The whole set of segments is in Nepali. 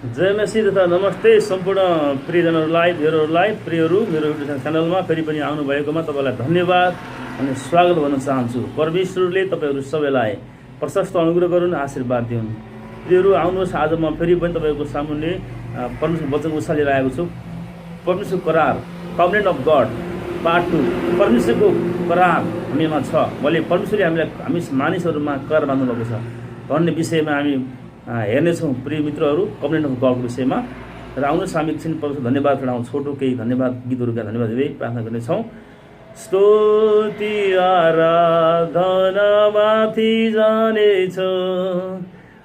जय मसीह तथा नमस्ते सम्पूर्ण प्रियजनहरूलाई प्रियहरू मेरो युट्युब च्यानलमा फेरि पनि आउनुभएकोमा तपाईँलाई धन्यवाद अनि स्वागत गर्न चाहन्छु। परमेश्वरले तपाईँहरू सबैलाई प्रशस्त अनुग्रह गरून्, आशीर्वाद दिउन्। प्रियहरू आउनुहोस्, आज म फेरि पनि तपाईँको सामुन्ने परमेश्वरको वचन उछालेर आएको छु। परमेश्वरको करार, कभनेन्ट अफ गड पार्ट 2। परमेश्वरको करार हामीमा छ। परमेश्वरले हामी मानिसहरूमा करार बाँध्नुभएको छ भन्ने विषयमा हामी हेर्नेछौँ प्रिय मित्रहरू, कभनेन्ट अफ गडको विषयमा। र आउनुहोस् हामी एकछिन परमेश्वर धन्यवाद चढाउँ, छोटो केही धन्यवाद गीतहरूका धन्यवाद दिँदै प्रार्थना गर्नेछौँ। स्तुति आराधना माथि जानेछ,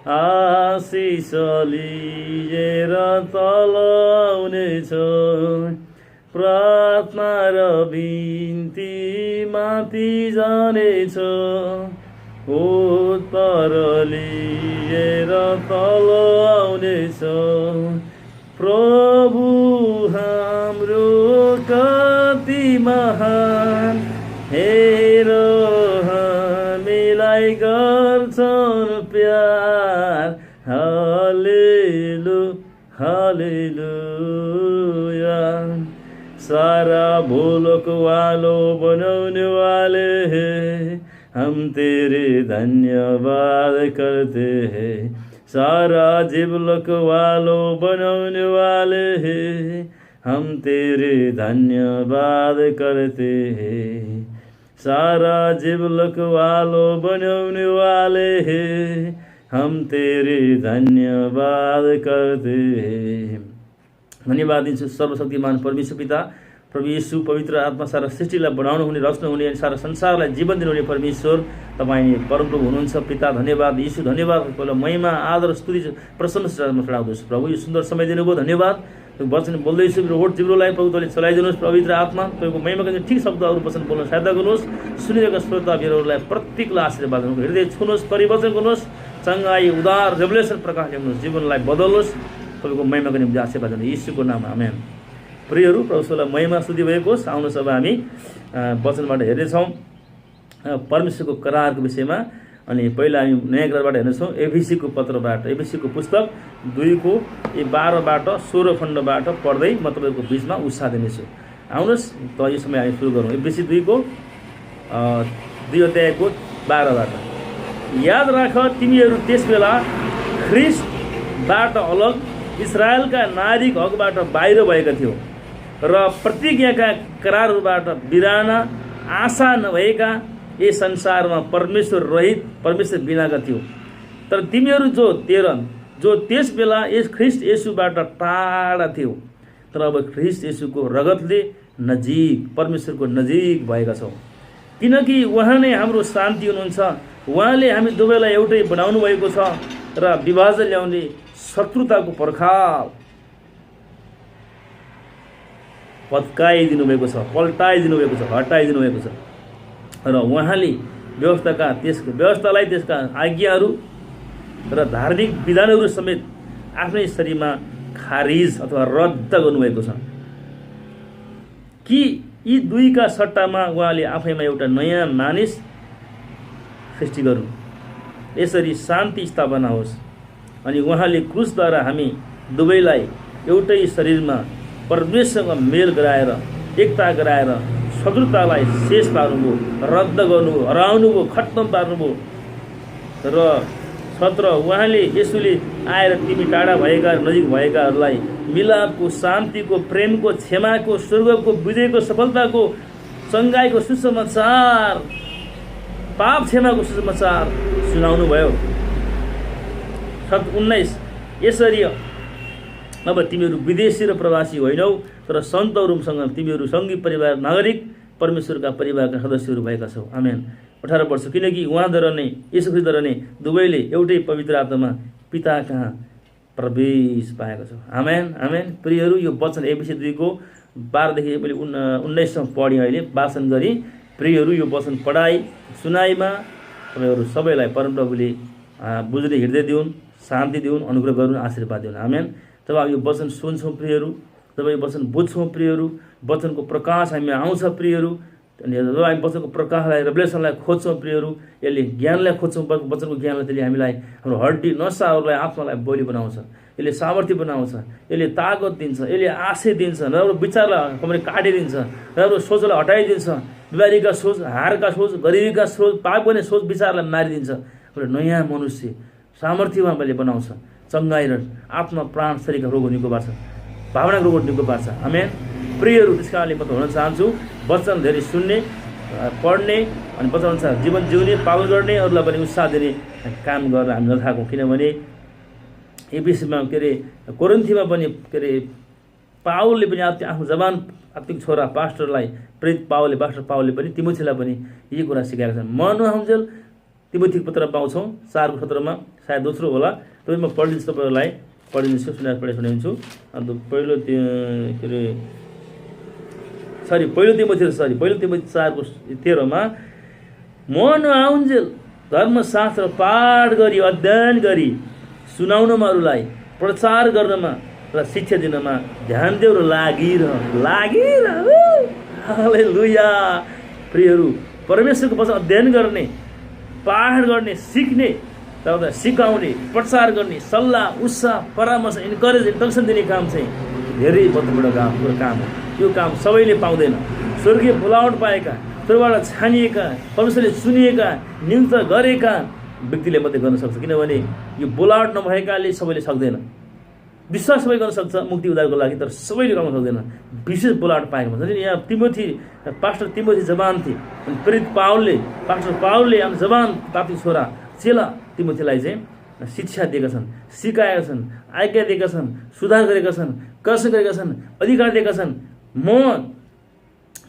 आशिष लिएर तल आउनेछ, प्रार्थना र बिन्ती माथि जानेछ, उत्तर लिएर तल आउनेछ। प्रभु हाम्रो कति महान, हेर हामीलाई गर्छन् प्यार। हालेलु हालेलुया। सारा भूलोक वालो बनाउने वाले हैं, हम तेरे धन्यवाद करते हैं। सारा जीवलोक वालों बनाने वाले हैं, हम तेरे धन्यवाद करते हैं। सारा जीवलोक वालों बनाने वाले हैं, हम तेरे धन्यवाद करते हैं। धन्यवाद दिन्छु सर्वशक्तिमान परमेश्वर पिता, प्रभु येशू, पवित्र आत्मा, सारा सृष्टिलाई बनाउनु हुने, रच्नु हुने, सारा संसारलाई जीवन दिनुहुने परमेश्वर तपाईँ परमप्रभु हुनुहुन्छ। पिता धन्यवाद, येशू धन्यवाद। पहिला महिमा, आदर, स्तुति, प्रशंसा चढाउँदैछु प्रभु। यो सुन्दर समय दिनुभयो, धन्यवाद। वचन बोल्दैछु, मेरो होठ जिब्रोलाई प्रभु तपाईँले चलाइदिनुहोस्। पवित्र आत्मा तपाईँको महिमाका निम्ति ठिक शब्दहरू वचन बोल्न सहायता गर्नुहोस्। सुनिरहेका श्रोता वीरहरूलाई प्रत्येकलाई आशीर्वाद गर्नुहोस्, हृदय छुनुहोस्, परिवर्तन गर्नुहोस्, चङ्गाई, उदार, रेभुलेसन प्रकाश ल्याउनुहोस्, जीवनलाई बदल्नुहोस्। तपाईँको महिमाका निम्ति आशीर्वाद गर्नुहोस्, येशूको नाममा आमेन। प्रियहरू, प्रभुलाई महिमा स्तुति भएको होस्। आउनुहोस्, अब हामी वचनबाट हेर्नेछौँ परमेश्वरको करारको विषयमा। अनि पहिला हामी नयाँ करारबाट हेर्नेछौँ, एफिसीको पत्रबाट, एफिसीको पुस्तक 2को 12बाट 16 खण्डबाट पढ्दै म तपाईँको बिचमा उत्साह दिनेछु। आउनुहोस् त यो समय हामी सुरु गरौँ। एफिसी 2को 2 अध्यायको 12बाट। याद राख, तिमीहरू त्यसबेला ख्रिस्टबाट अलग, इस्राएलका नागरिक हकबाट बाहिर भएका थियौ र प्रतिज्ञाका करारहरूबाट बिराना, आशा नभएका यस संसारमा परमेश्वर रहित, परमेश्वर बिनाका थियौ। तर तिमीहरू जो त्यस बेला यस ख्रिस्ट येशूबाट टाढा थियौ, तर अब ख्रिस्ट येशूको रगतले नजिक, परमेश्वरको नजिक भएका छौँ। किनकि उहाँ नै हाम्रो शान्ति हुनुहुन्छ। उहाँले हामी दुवैलाई एउटै बनाउनु भएको छ र विभाजन ल्याउने शत्रुताको पर्खाल पत्काइदिनु भएको छ, पल्टाइदिनु भएको छ, हटाइदिनु भएको छ। र उहाँले व्यवस्थालाई, त्यसका आज्ञाहरू र धार्मिक विधानहरू समेत आफ्नै शरीरमा खारिज अथवा रद्द गर्नुभएको छ कि यी दुईका सट्टामा उहाँले आफैमा एउटा नयाँ मानिस सृष्टि गरून्। यसरी शान्ति स्थापना होस्। अनि उहाँले क्रुसद्वारा हामी दुवैलाई एउटै शरीरमा परमेश्वरसँग मेल गराएर, एकता गराएर शत्रुतालाई शेष पार्नुभयो, रद्द गर्नुभयो, हराउनुभयो, खत्तम पार्नुभयो। र 17 उहाँले, येशूले आएर तिमी टाढा भएका, नजिक भएकाहरूलाई मिलापको, शान्तिको, प्रेमको, क्षमाको, स्वर्गको, विजयको, सफलताको, चङ्गाईको सुसमाचार, पाप क्षमाको सुसमाचार सुनाउनु भयो। 19 यसरी अब तिमीहरू विदेशी र प्रवासी होइनौ, तर सन्तहरूसँग तिमीहरू सङ्घी परिवार, नागरिक, परमेश्वरका परिवारका सदस्यहरू भएका छौ। आमेन। 18 वर्ष। किनकि उहाँद्वारा नै, येशू ख्रिस्टद्वारा नै दुवैले एउटै पवित्र आत्मामा पिता कहाँ प्रवेश पाएका छौँ। आमेन आमेन। प्रियहरू, यो वचन एफिसी 2को 12देखि मैले 19सम्म पढेँ, अहिले वाचन गरेँ। प्रियहरू, यो वचन पढाइ सुनाइमा तपाईँहरू सबैलाई परमप्रभुले बुझ्ने हृदय दिउन्, शान्ति दिउन्, अनुग्रह गरून्, आशीर्वाद दिउन्। आमेन। जब हामी यो वचन सुन्छौँ प्रियहरू, जब यो वचन बुझ्छौँ प्रियहरू, वचनको प्रकाश हामीमा आउँछ प्रियहरू, अनि जब हामी वचनको प्रकाशलाई रेभलेसनलाई खोज्छौँ प्रियहरू, यसले ज्ञानलाई खोज्छौँ, वचनको ज्ञानलाई त्यसले हामीलाई हाम्रो हड्डी नसाहरूलाई आत्मालाई बलि बनाउँछ, यसले सामर्थ्य बनाउँछ, यसले ताकत दिन्छ, यसले आशय दिन्छ, राम्रो विचारलाई कमरे काटिदिन्छ, राम्रो सोचलाई हटाइदिन्छ, बिमारीका सोच, हारका सोच, गरिबीका सोच, पाप गर्ने सोच विचारलाई मारिदिन्छ, एउटा नयाँ मनुष्य सामर्थ्यमा मैले बनाउँछ, चङ्गाइ र आत्मा प्राण शरीरका रोगहरू निको पार्छ, भावनाको रोगहरू निको पार्छ। आमेन। प्रियहरू, त्यस कारणले म त भन्न चाहन्छु वचन धेरै सुन्ने, पढ्ने अनि वचन अनुसार जीवन जिउने, पालन गर्ने, अरूलाई पनि उत्साह दिने काम गरेर हामी नथाकौँ। किनभने एफिसीमा के अरे कोरिन्थीमा पनि के अरे पावलले पनि आफ्नो जवान आत्मिक छोरा पास्टरलाई प्रेरित पास्टर पावलले पनि तिमोथीलाई पनि यही कुरा सिकाएका छन्। म नहुन्जेल तिमोथीको पत्र पाउँछौँ 4:17 सायद दोस्रो होला, तपाईँ म पढिदिन्छु, तपाईँहरूलाई पढिदिन्छु, सुनाइदिन्छु। अन्त पहिलो तिमोथी 4:13 म नआउन्जेल धर्मशास्त्र पाठ गरी अध्ययन गरी सुनाउनमा, अरूलाई प्रचार गर्नमा र शिक्षा दिनमा ध्यान देऊ र लागिरह। हालेलुया। प्रियहरू, परमेश्वरको वचन अध्ययन गर्ने, पाठ गर्ने, सिक्ने, सिकाउने, प्रचार गर्ने, सल्लाह, उत्साह, परामर्श, इन्करेज, इन्स्ट्रक्सन दिने काम चाहिँ धेरै महत्त्वपूर्ण काम हो। यो काम सबैले पाउँदैन। स्वर्गीय बोलावट पाएका, स्वर्गबाट छानिएका, परमेश्वरले चुनिएका, नियुक्त गरेका व्यक्तिले मात्रै गर्न सक्छ। किनभने यो बोलावट नभएकाले सबैले सक्दैन। विश्वास सबै गर्न सक्छ मुक्ति उद्धारको लागि, तर सबैले गर्न सक्दैन। विशेष बोलावट पाएको भन्छ नि। यहाँ पास्टर तिमोथी जवान थिए, अनि प्रेरित पास्टर पावलले आफ्नो जवान ताती छोरा चेला तिमोथीलाई चाहिँ शिक्षा दिएका छन्, सिकाएका छन्, आज्ञा दिएका छन्, सुधार गरेका छन्, कष्ट गरेका छन्, अधिकार दिएका छन्। म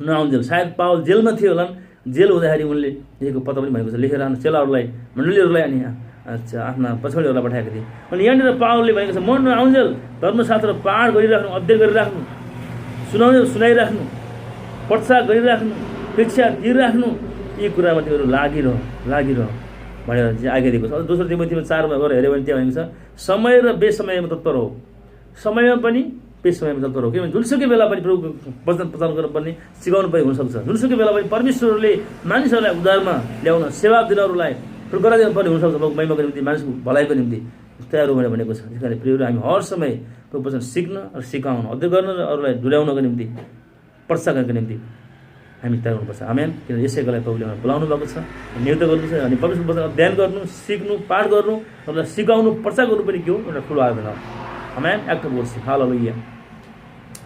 नआउन्जेल, सायद पावल जेलमा थियो होला, जेल हुँदाखेरि उनले लेखेको पत्र पनि भनेको छ, लेखेर आफ्नो चेलाहरूलाई, मण्डलीहरूलाई अनि आफ्ना पछौडीहरूलाई पठाएको थिए। अनि यहाँनिर पावलले भनेको छ, म नआउन्जेल धर्मशास्त्र पाठ गरिराख्नु, अध्ययन गरिराख्नु, सुनाइराख्नु, प्रचार गरिराख्नु, शिक्षा दिइराख्नु, यी कुरामा तिमीहरू लागिरह भनेर चाहिँ आज्ञा दिएको छ। दोस्रो तिमोथीमा 4 गएर हेऱ्यो भने त्यहाँ भनेको छ, समय र बेसमयमा तत्पर हो। समयमा पनि बेसमयमा तत्पर हो। किनभने जुनसुकै बेला पनि प्रभुको वचन प्रचार गर्नुपर्ने, सिकाउनु पनि हुनसक्छ। जुनसुकै बेला पनि परमेश्वरले मानिसहरूलाई उद्धारमा ल्याउन, सेवा दिनहरूलाई गराइदिनु पर्ने हुनसक्छ। महिमाको निम्ति, मानिसको भलाइको निम्ति तयार हो भनेको छ। त्यस कारण प्रियहरू, हामी हर समय प्रभु वचन सिक्न र सिकाउन, अध्ययन गर्न र अरूलाई डुल्याउनको निम्ति, प्रचार गर्नको निम्ति हामी तयार हुनुपर्छ। आमेन। किनभने यसैको लागि प्रभुले हामीलाई बोलाउनु भएको छ, नियुक्त गर्नु छ। अनि परमेश्वरको वचन अध्ययन गर्नु, सिक्नु, पाठ गर्नु, अरूलाई सिकाउनु, प्रचार गर्नु पनि के हो, एउटा ठुलो आयोजन हो। आमेन। एक्टिभ वर्ष। हालेलुया।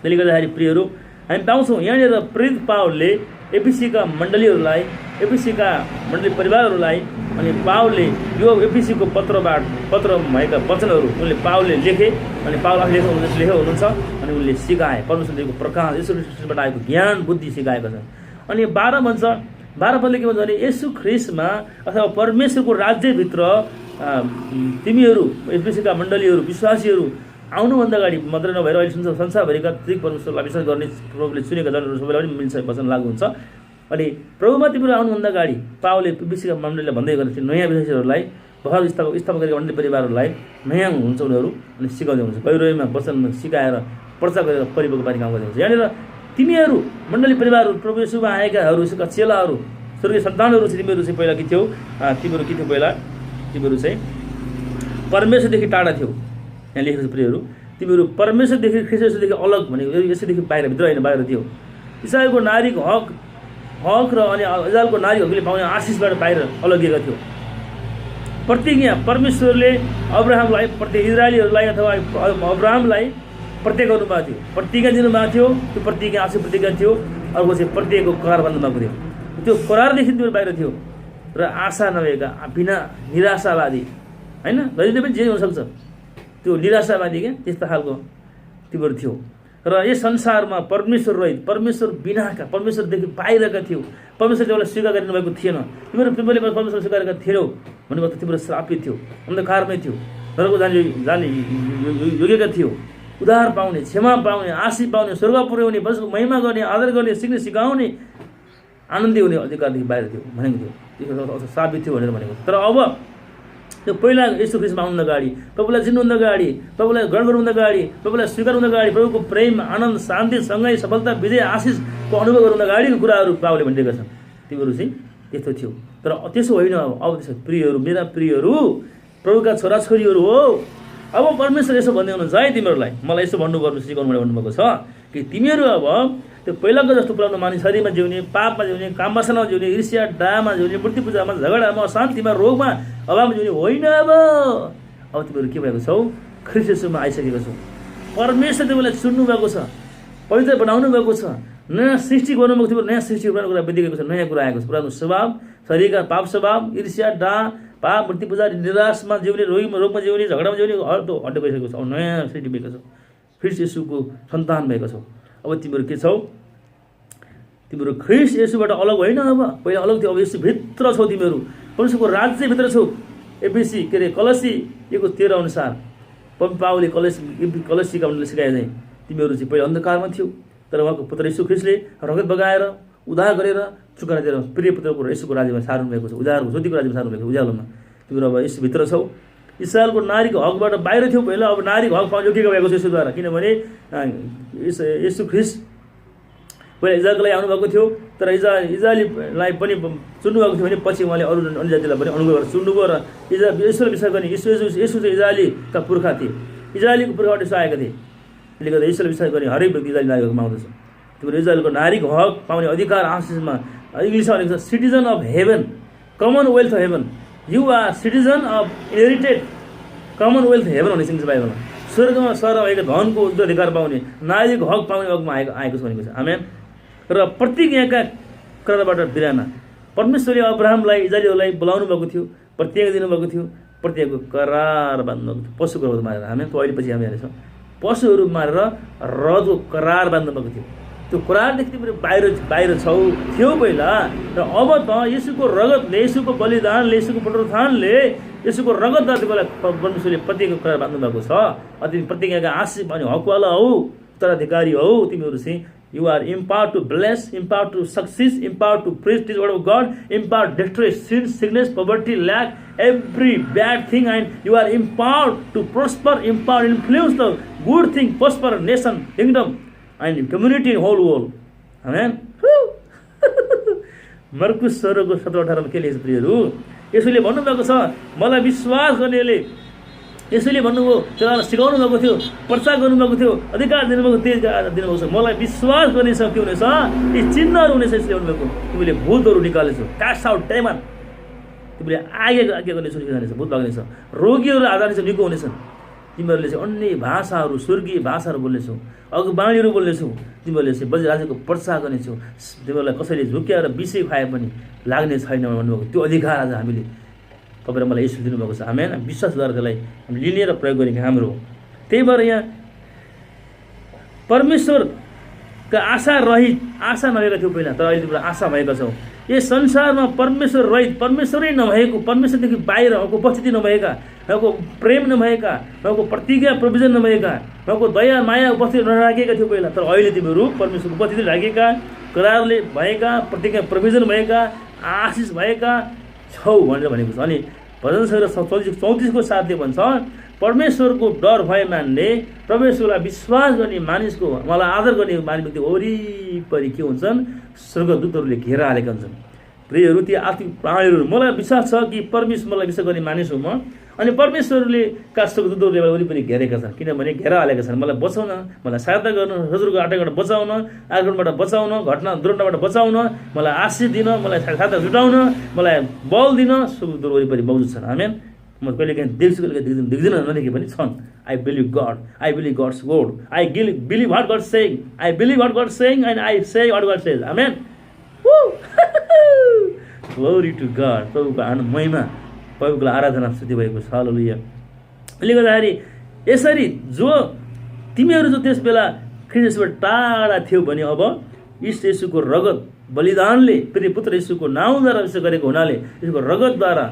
त्यसले गर्दाखेरि प्रियहरू, हामी पाउँछौँ यहाँनिर प्रेरित पावलले एफिसीका मण्डली परिवारहरूलाई, अनि पावलले यो एफिसीको पत्र भएका वचनहरू उनले पावलले लेखे, अनि पावल लेखेको हुनुहुन्छ, अनि उनले सिकाए। परमेश्वरको प्रकाश, ईश्वरबाट आएको ज्ञान बुद्धि सिकाएका छन्। अनि 12 भन्छ, 12 पदले के भन्छ भने, येशू ख्रीष्टमा अथवा परमेश्वरको राज्यभित्र तिमीहरू एफिसीका मण्डलीहरू, विश्वासीहरू आउनुभन्दा अगाडि मात्रै नभएर अहिले संसारभरिका प्रत्येक परमेश्वरलाई विश्वास गर्ने प्रभुले चुनेका जनहरू सबैलाई पनि मिल्छ, वचन लागु हुन्छ। अनि प्रभुमा तिमीहरू आउनुभन्दा अगाडि पावलले एफिसीका मण्डलीलाई भन्दै गरेको थियो, नयाँ विश्वासीहरूलाई, भर स्थापना गरेका मण्डली परिवारहरूलाई नयाँ हुनुहुन्छ उनीहरू, अनि सिकाउँदै हुनुहुन्छ। गहिरोमा वचन सिकाएर प्रचार गरेर परिपक्व पार्ने काम गर्दै हुन्छ। यहाँनिर तिमीहरू मण्डली परिवारहरू, प्रभु येशूमा आएकाहरू, यसका चेलाहरू, स्वर्गीय सन्तानहरू चाहिँ तिमीहरू चाहिँ पहिला के थियो, तिमीहरू चाहिँ परमेश्वरदेखि टाढा थियो। यहाँ लेखेको छ प्रियहरू, तिमीहरू परमेश्वरदेखि, ख्रीष्टदेखि अलग भनेको यसैदेखि भित्र होइन, बाहिर थियो। इस्राएलको नारीको हक र अनि इस्राएलको नारीहरूले पाउने आशिषबाट बाहिर अलगिएको थियो। प्रत्येक यहाँ परमेश्वरले अब्राहमलाई, प्रत्येक इजरायलीहरूलाई अथवा अब्राहमलाई प्रत्येक गर्नुभएको थियो, प्रतिज्ञा दिनुभएको थियो। त्यो प्रतिज्ञा आशिष प्रतिज्ञा थियो। अर्को चाहिँ प्रत्येकको करार बाँध्नुभएको थियो। त्यो करारदेखि तिमीहरू बाहिर थियो र आशा नभएका, बिना निराशावादी, होइन, जहिले पनि जे हुनसक्छ त्यो निराशावादी क्या, त्यस्तो खालको तिमीहरू थियो। र यस संसारमा परमेश्वर रहित, परमेश्वर बिनाका, परमेश्वरदेखि बाहिरका थियो। परमेश्वरले एउटा स्वीकार गरिनुभएको थिएन। तिमीले परमेश्वर स्वीकार गरेका थिएनौ भन्नुभएको, तिम्रो श्रापित थियो, अन्धकारमै थियो, नरकको जाने योग्यका थियो। उद्धार पाउने, क्षमा पाउने, आशिष पाउने, स्वर्ग पुर्याउने, परमेश्वरको महिमा गर्ने, आदर गर्ने, सिक्ने, सिकाउने, आनन्दी हुने अधिकारदेखि बाहिर थियो भनेको थियो। त्यो श्रापित थियो भनेर भनेको। तर अब त्यो पहिला यीशु ख्रीष्टमा आउनुभन्दा अगाडि, प्रभुलाई चिन्नुभन्दा अगाडि, प्रभुलाई ग्रहण गर्नुभन्दा अगाडि, प्रभुलाई स्वीकार गर्नुभन्दा अगाडि, प्रभुको प्रेम, आनन्द, शान्ति, सँगै सफलता, विजय, आशिषको अनुभव गर्नुभन्दा अगाडिको कुराहरू पावलले भनिदिएका छन्। तिमीहरू चाहिँ त्यस्तो थियो। तर त्यसो होइन। अब त्यसो प्रियहरू, मेरा प्रियहरू, प्रभुका छोराछोरीहरू हो। अब परमेश्वर यसो भन्दै हुनुहुन्छ है तिमीहरूलाई, मलाई यसो भन्नुपर्ने सिकाउनु भन्नुभएको छ कि तिमीहरू अब त्यो पहिलाको जस्तो पुरानो मानिस शरीरमा जिउने, पापमा जिउने, काम वासनामा जिउने, ईर्ष्या, डामा जिउने, मूर्ति पूजामा, झगडामा, अशान्तिमा, रोगमा, अभावमा जिउने होइन। अब तिमीहरू के भएको छौ? ख्रीष्ट येशूमा आइसकेको छौ। परमेश्वर तिमीलाई चुन्नु भएको छ, पवित्र बनाउनु भएको छ, नयाँ सृष्टि गर्नुभएको थियो। नयाँ सृष्टि पुरानो कुरा बितिएको छ, नयाँ कुरा आएको छ। पुरानो स्वभाव, शरीरका पाप स्वभाव, ईर्ष्या, पाप, मूर्ति पूजा, निराशमा जिउने, रोगमा जिउने, झगडामा जिउने हट्दो हट्दो गइसकेको छ। अब नयाँ सृष्टि भएको छ, ख्रीष्ट येशूको सन्तान भएको छौ। अब तिमीहरू के छौ? तिमीहरू ख्रीष्ट येशूबाट अलग होइन। अब पहिला अलग थियो, अब येशू भित्र छौ। तिमीहरू परमेश्वरको राज्यभित्र छौ। एफिसी कलसी 1:13 अनुसार पावलले कलसीका उनले सिकाए चाहिँ तिमीहरू चाहिँ पहिला अन्धकारमा थियो, तर उहाँको पुत्र येशू ख्रीष्टले रगत बगाएर उद्धार गरेर चुकाएर दिएर प्रिय पुत्रको येशूको राज्यमा सार्नु भएको छ। उद्धारको ज्योतिको राज्यमा सार्नु भएको छ, उज्यालोमा। तिमीहरू अब येशू भित्र छौ। इस्रायलको नारीको हकबाट बाहिर थियो पहिला, अब नारीको हक पाउन योग्य भएको छ येशूद्वारा। किनभने येशू ख्रीष्ट पहिला इजरायलको लागि आउनुभएको थियो, तर इजरायलीलाई पनि चुन्नुभएको थियो भने पछि उहाँले अरू अन्य जातिलाई पनि अनुग्रह गरेर चुन्नुभयो। र येशूलाई विश्वास गर्ने येशू चाहिँ इजरायलीका पुर्खा थिए, इजरायलीको पुर्खाबाट यसो आएका थिए। त्यसले गर्दा येशूलाई विश्वास गर्ने हरेक व्यक्ति इजरायली नागरिकमा आउँदछ। तिमीहरू इजरायलको नारीको हक पाउने अधिकार आशिषमा इङ्ग्लिसमा भनेको छ citizen of heaven, commonwealth of heaven. You are citizen of inherited commonwealth heaven भनेको इङ्ग्लिस बाइबलमा। स्वर्गमा भएको धनको उत्तराधिकार पाउने, नारीको हक पाउने हकमा आएको छ भनेको छ। आमेन। र प्रत्येक यहाँका करारबाट बिराना परमेश्वरले अब्राहमलाई, इजरायलीहरूलाई बोलाउनु भएको थियो, प्रत्येक दिनुभएको थियो, प्रत्येकको करार बाँध्नुभएको थियो पशुको रगत मारेर। हामी अहिले पछि हामी हेर्छौँ पशुहरू मारेर रगतको करार बाँध्नुभएको थियो। त्यो करारदेखि तिमीहरू बाहिर छौ थियो पहिला। र अब त येशूको रगतले, येशूको बलिदानले, येशूको पुनरुत्थानले, येशूको रगतद्वारा तिमीलाई परमेश्वरले प्रत्येकको करार बाँध्नुभएको छ। तिमी प्रत्येक यहाँका आशिष पाउने हकवाला हौ, उत्तराधिकारी हौ। तिमीहरू चाहिँ you are empowered to bless, empowered to succeed, empowered to preach the word of God, empowered to destroy sin, sickness, poverty, lack, every bad thing, and you are empowered to prosper, empowered to influence the good thing, prosper nation, kingdom, and community in whole world. Amen. मर्कुस 16:17-18 के लेख्छ प्रियहरू? यसैले भन्नुभएको छ मलाई विश्वास गर्नेले, यसैले भन्नुभयो त्यसलाई सिकाउनु भएको थियो, प्रचार गर्नुभएको थियो, अधिकार दिनुभएको तेज दिनुभएको छ। मलाई विश्वास गर्ने छ के हुनेछ? यी चिन्हहरू हुनेछ। यसले भन्नुभएको तिमीले भूतहरू निकाल्नेछौ, कास्ट आउट डेमन, तिमीले आज्ञा गर्नेछौ, निकाल्नेछौ, भूत भाग्नेछ, रोगीहरू आजार्नेछ, निको हुनेछन्। तिमीहरूले चाहिँ अन्य भाषाहरू, स्वर्गीय भाषाहरू बोल्नेछौ, अगबाणीहरू बोल्नेछौ, तिमीहरूले चाहिँ बज राज्यको प्रचार गर्नेछौ। तिमीहरूलाई कसैले झुक्याएर विषय खुवाए पनि लाग्ने छैन भन्नुभएको त्यो अधिकार आज हामीले तपाईँ मलाई यसो दिनुभएको छ। आमेन। विश्वास गरेर त्यसलाई हामी लिने र प्रयोग गर्ने हाम्रो हो। त्यही भएर यहाँ परमेश्वरका आशा रहित, आशा नभएका थियो पहिला, तर अहिले तिम्रो आशा भएका छौ। यस संसारमा परमेश्वर रहित, परमेश्वरै नभएको, परमेश्वरदेखि बाहिर उहाँको उपस्थिति नभएका, उहाँको प्रेम नभएका, उहाँको प्रतिज्ञा प्रोभिजन नभएका, उहाँको दया माया उपस्थिति नराखेका थियो पहिला। तर अहिले तिमीहरू परमेश्वरको उपस्थिति राखेका, करारले भएका, प्रतिज्ञा प्रोभिजन भएका, आशिष भएका छौ भनेर भनेको छ। अनि भजन संहिता 34को साथले भन्छ परमेश्वरको डर भए मान्ने, परमेश्वरलाई विश्वास गर्ने मानिसको, मलाई आदर गर्ने मानिस व्यक्ति वरिपरि के हुन्छन्? स्वर्गदूतहरूले घेरा हालेका हुन्छन्। प्रियहरू, ती आत्मिक प्राणीहरू, मलाई विश्वास छ कि परमेश्वर, मलाई विश्वास गर्ने मानिस हो म। अनि परमेश्वरले का स्वर्गदूतहरूले मलाई वरिपरि घेरेका छन्, किनभने घेरा हालेका छन्। मलाई बचाउन, मलाई सहायता गर्नु, हजुरको आटकबाट बचाउन, आक्रमणबाट बचाउन, घटना दुर्घटनाबाट बचाउन, मलाई आशिष दिन, मलाई सहायता जुटाउन, मलाई बल दिन स्वर्गदूत वरिपरि मौजुद छन्। आमेन। म कहिलेकाहीँ देख्छु, कहिलेकाहीँ देख्दिनँ, नदेखे पनि छन्। I believe God, I believe God's word, I believe what God saying, I believe what God saying and I say what God says. Amen. Glory to God. प्रभुको महिमा, प्रभुको आराधना स्तुति भएको छ। हालेलुया। यसले गर्दाखेरि यसरी जो तिमीहरू जो त्यस बेला ख्रीष्टबाट टाढा थियो भने अब ईश येशूको रगत बलिदानले, फेरि पुत्र येशूको नाउँद्वारा विश्वास गरेको हुनाले, यसको रगतद्वारा